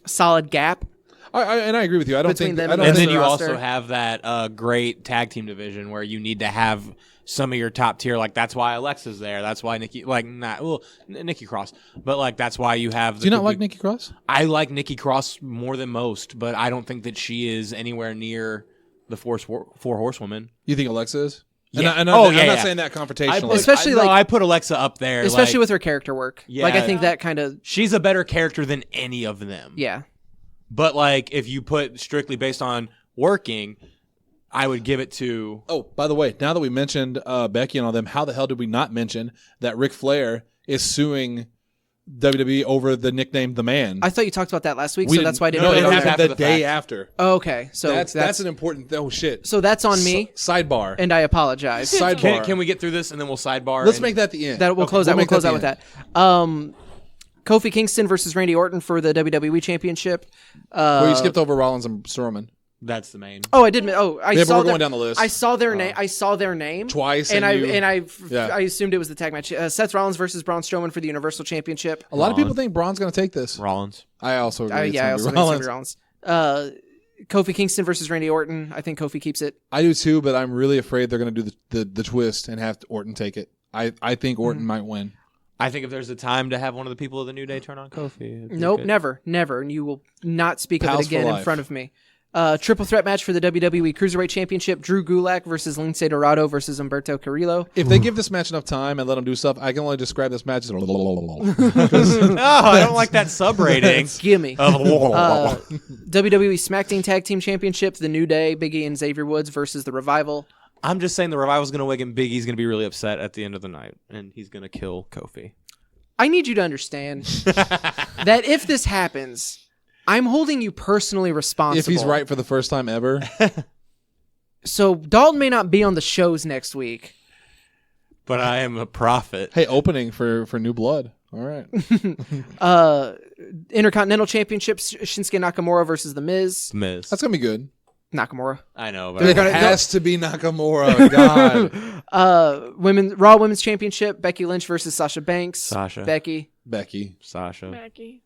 solid gap. And I agree with you. I don't Between think. them I and don't And the then think you roster. also have that great tag team division where you need to have some of your top tier. Like that's why Alexa's there. That's why Nikki Cross. But like that's why you have. Do you not like Nikki Cross? I like Nikki Cross more than most, but I don't think that she is anywhere near the four horsewomen. You think Alexa is? Yeah. And Oh, I'm yeah, not yeah. saying that confrontationally. Especially like- I put Alexa up there, Especially like, with her character work. Yeah. Like I think that kind of she's a better character than any of them. yeah. But like if you put strictly based on working, I would give it to. Oh, by the way, now that we mentioned Becky and all them, how the hell did we not mention that Ric Flair is suing WWE over the nickname The Man. I thought you talked about that last week, We so that's why I didn't No, put it it on happened there. the after the day fact. after. Oh, okay, so That's an important. Oh shit. so that's on me, Sidebar. and I apologize. Sidebar. Can we get through this and then we'll sidebar? Let's and- make that the end. That we'll Okay, close out. We'll make close out the with end. that. Kofi Kingston versus Randy Orton for the WWE Championship. Where you skipped over Rollins and Strowman That's the main. Oh, I did. Oh, I Yeah, but saw we're going down the list. I saw their name. I saw their name Twice, and and I Yeah. assumed it was the tag match. Seth Rollins versus Braun Strowman for the Universal Championship. A lot of people think Braun's going to take this. Rollins. I also agree. Yeah, I It's also gonna think be it's Rollins. gonna be Rollins. Kofi Kingston versus Randy Orton. I think Kofi keeps it. I do too, but I'm really afraid they're going to do the twist and have Orton take it. I think Orton might win. I think if there's a time to have one of the people of the New Day turn on Kofi. it'd be Nope, good. never. And you will not speak of Pals it for again in life. front of me. Triple threat match for the WWE Cruiserweight Championship. Drew Gulak versus Lince Dorado versus Humberto Carrillo. If they give this match enough time and let them do stuff, I can only describe this match as No, I don't like that sub rating. Gimme. WWE SmackDown Tag Team Championship. The New Day, Big E and Xavier Woods versus the Revival. I'm just saying the Revival's going to win and Big E's going to be really upset at the end of the night, and he's going to kill Kofi. I need you to understand that if this happens, I'm holding you personally responsible. if he's right for the first time ever. So Dalton may not be on the shows next week. But I am a prophet. Hey, opening for New Blood. All right. Intercontinental Championships, Shinsuke Nakamura versus The Miz. Miz. That's going to be good. Nakamura. I know, They're but It gonna- has to be Nakamura. God. Raw Women's Championship, Becky Lynch versus Sasha Banks. Sasha. Becky. Becky. Sasha. Becky.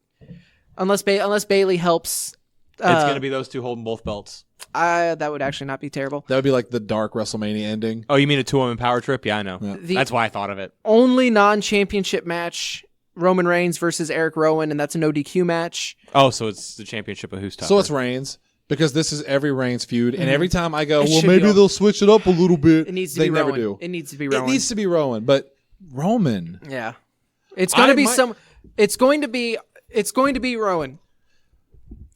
Unless Bailey helps. It's going to be those two holding both belts. That would actually not be terrible. That would be like the dark WrestleMania ending. Oh, you mean a 2-woman power trip? Yeah, I know. Yeah. That's why I thought of it. Only non-championship match, Roman Reigns versus Eric Rowan, and that's a no DQ match. Oh, so it's the championship of who's tougher. So it's Reigns. Because this is every Reigns feud, and every time I go, It well, should maybe be- they'll switch it up a little bit. It needs to they be never Rowan. do. It needs to be It Rowan. needs to be Rowan, but Roman. Yeah. It's going to be might- some. It's going to be Rowan.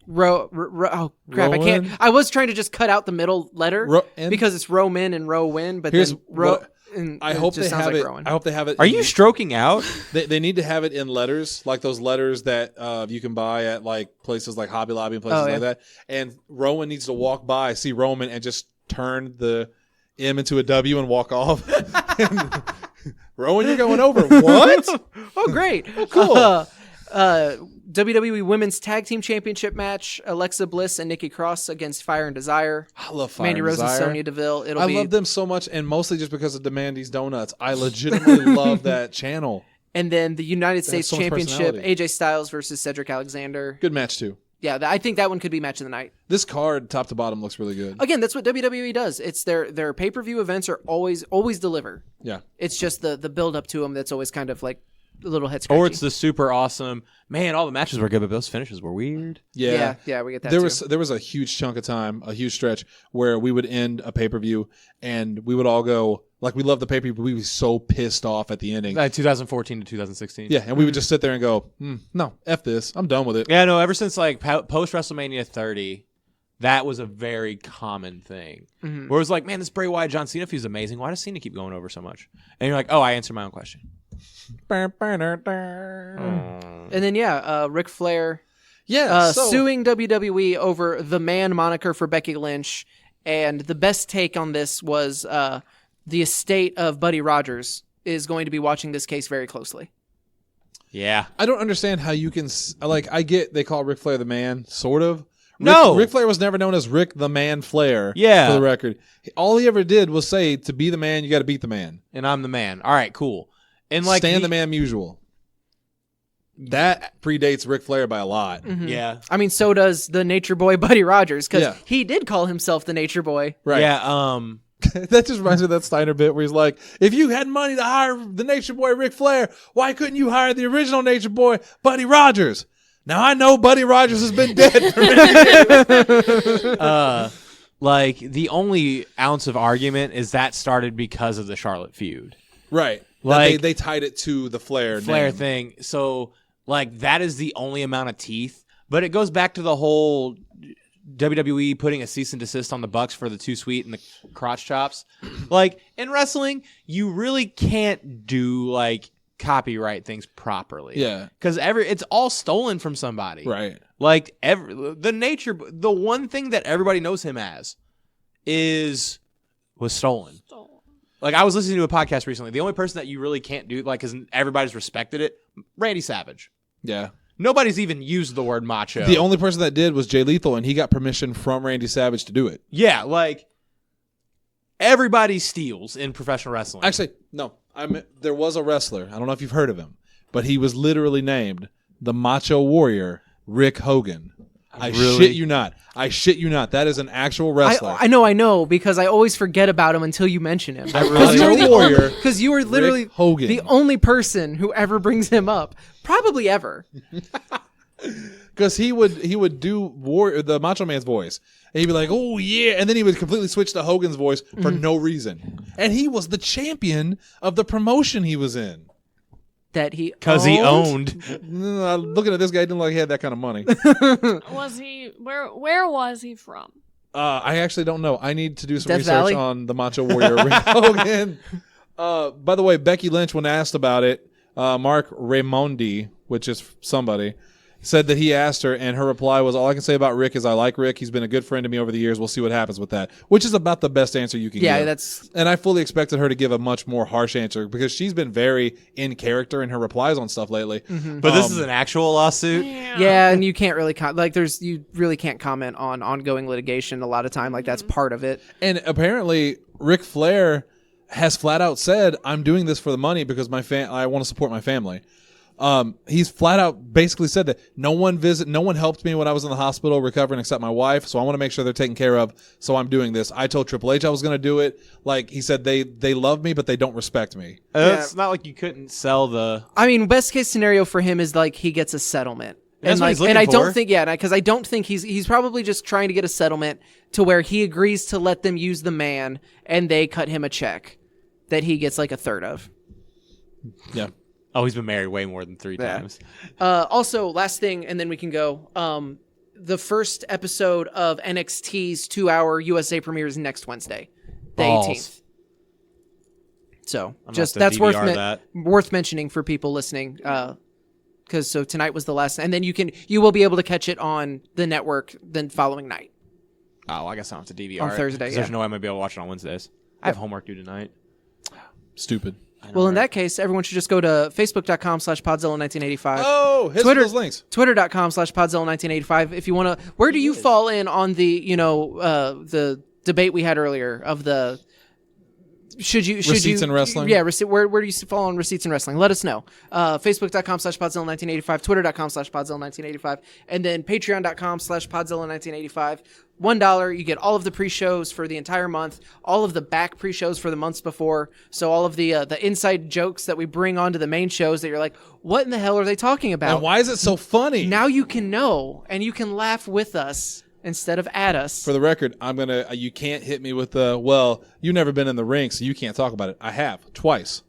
Oh crap! I can't. Rowan? I was trying to just cut out the middle letter and- because it's Roman and Rowan, but Here's then what- and I it hope just they sounds have like it. Rowan. I hope they have it. Are you stroking out? They need to have it in letters, like those letters that you can buy at like places like Hobby Lobby and places Oh, yeah. like that. And Rowan needs to walk by, see Roman, and just turn the M into a W and walk off. And, Rowan, you're going over. What? Oh, great! cool. WWE Women's Tag Team Championship match: Alexa Bliss and Nikki Cross against Fire and Desire. I love Fire Mandy and Rose and Desire. Sonya Deville. It'll I be love them so much, and mostly just because of Demandy's Donuts. I legitimately love that channel. and then the United States so much Championship: personality. AJ Styles versus Cedric Alexander. Good match too. Yeah, I think that one could be match of the night. This card, top to bottom, looks really good. Again, that's what WWE does. It's their pay-per-view events are always deliver. Yeah. It's just the build up to them that's always kind of like a little head scratchy. Or it's the super awesome. Man, all the matches were good, but those finishes were weird. Yeah. yeah, we get that. There too. was a huge chunk of time, a huge stretch where we would end a pay per view and we would all go like we love the pay per view, but we were so pissed off at the ending. 2014 to 2016. Yeah, and we would just sit there and go, no, F this, I'm done with it. Yeah, no, ever since like post WrestleMania 30, that was a very common thing. Mm-hmm. Where it was like, man, this Bray Wyatt John Cena feud's amazing. Why does Cena keep going over so much? And you're like, oh, I answered my own question. And then Ric Flair Yeah, suing WWE over the man moniker for Becky Lynch, and the best take on this was the estate of Buddy Rogers is going to be watching this case very closely. Yeah. I don't understand how you can I get they call Ric Flair the man, sort of. No. Ric Flair was never known as Rick the Man Flair. Yeah. For the record, all he ever did was say, to be the man, you got to beat the man. And I'm the man. All right, cool. And like Stand the man usual. That predates Ric Flair by a lot. Yeah. I mean, so does the Nature Boy Buddy Rogers, because Yeah. he did call himself the Nature Boy. Right. Yeah. That just reminds me of that Steiner bit where he's like, if you had money to hire the Nature Boy Ric Flair, why couldn't you hire the original Nature Boy Buddy Rogers? Now I know Buddy Rogers has been dead for many years. Like the only ounce of argument is that started because of the Charlotte feud. Right. Like- they tied it to the Flair Flair name. thing. So like that is the only amount of teeth. But it goes back to the whole WWE putting a cease and desist on the Bucks for the too sweet and the crotch chops. Like in wrestling, you really can't do like copyright things properly. Yeah. Because it's all stolen from somebody. Right. Like the one thing that everybody knows him as was stolen. Like I was listening to a podcast recently. The only person that you really can't do because everybody's respected it, Randy Savage. Yeah. Nobody's even used the word macho. The only person that did was Jay Lethal, and he got permission from Randy Savage to do it. Yeah, like everybody steals in professional wrestling. Actually, no. There was a wrestler. I don't know if you've heard of him, but he was literally named the Macho Warrior, Rick Hogan. I shit you not. That is an actual wrestler. I know, because I always forget about him until you mention him. Macho Warrior, because you were literally Rick Hogan. the only person who ever brings him up, probably ever. Because he would do the Macho Man's voice, and he'd be like, "Oh yeah," and then he would completely switch to Hogan's voice for no reason, and he was the champion of the promotion he was in. That he owned. Looking at this guy, he didn't look like he had that kind of money. Was he? Where was he from? I actually don't know. I need to do some Death research Valley? on the Macho Warrior Rick Hogan. By the way, Becky Lynch, when asked about it, Mark Raimondi, which is somebody, said that he asked her, and her reply was, "All I can say about Rick is I like Rick. He's been a good friend to me over the years. We'll see what happens with that," which is about the best answer you can give. Yeah, and I fully expected her to give a much more harsh answer because she's been very in character in her replies on stuff lately. But this is an actual lawsuit. Yeah, and you can't really you really can't comment on ongoing litigation a lot of time. Like that's part of it. And apparently, Ric Flair has flat out said, "I'm doing this for the money because I want to support my family." He's flat out basically said that no one helped me when I was in the hospital recovering except my wife, so I want to make sure they're taken care of, so I'm doing this. I told Triple H I was going to do it. Like he said, they love me, but they don't respect me. It's not like you couldn't sell the... I mean, best case scenario for him is like he gets a settlement. That's what he's looking and I for. don't think, because I don't think he's probably just trying to get a settlement to where he agrees to let them use the man and they cut him a check that he gets like a third of. Yeah. Oh, he's been married way more than 3 times. Also, last thing, and then we can go. The first episode of NXT's 2-hour USA premiere is next Wednesday, the 18th. So that's worth mentioning for people listening. Because tonight was the last, and then you will be able to catch it on the network the following night. Oh, I guess I don't have to DVR on it, Thursday. There's no way I'm gonna be able to watch it on Wednesdays. I have homework due tonight. Stupid. Well, in that case, everyone should just go to facebook.com/Podzilla1985. Oh, hit those links. Twitter.com/Podzilla1985. If you want to, where do you fall in on the, the debate we had earlier of the, receipts in wrestling? Yeah, where do you fall on receipts in wrestling? Let us know. Facebook.com/Podzilla1985, Twitter.com/Podzilla1985, and then Patreon.com/Podzilla1985. $1, you get all of the pre-shows for the entire month, all of the back pre-shows for the months before, so all of the inside jokes that we bring onto the main shows that you're like, what in the hell are they talking about? And why is it so funny? Now you can know, and you can laugh with us instead of at us. For the record, you can't hit me with you've never been in the ring, so you can't talk about it. I have, twice.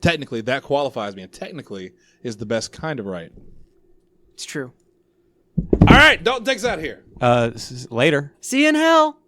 Technically, that qualifies me, and technically is the best kind of right. It's true. All right, Dalton takes us out here. Later. See you in hell.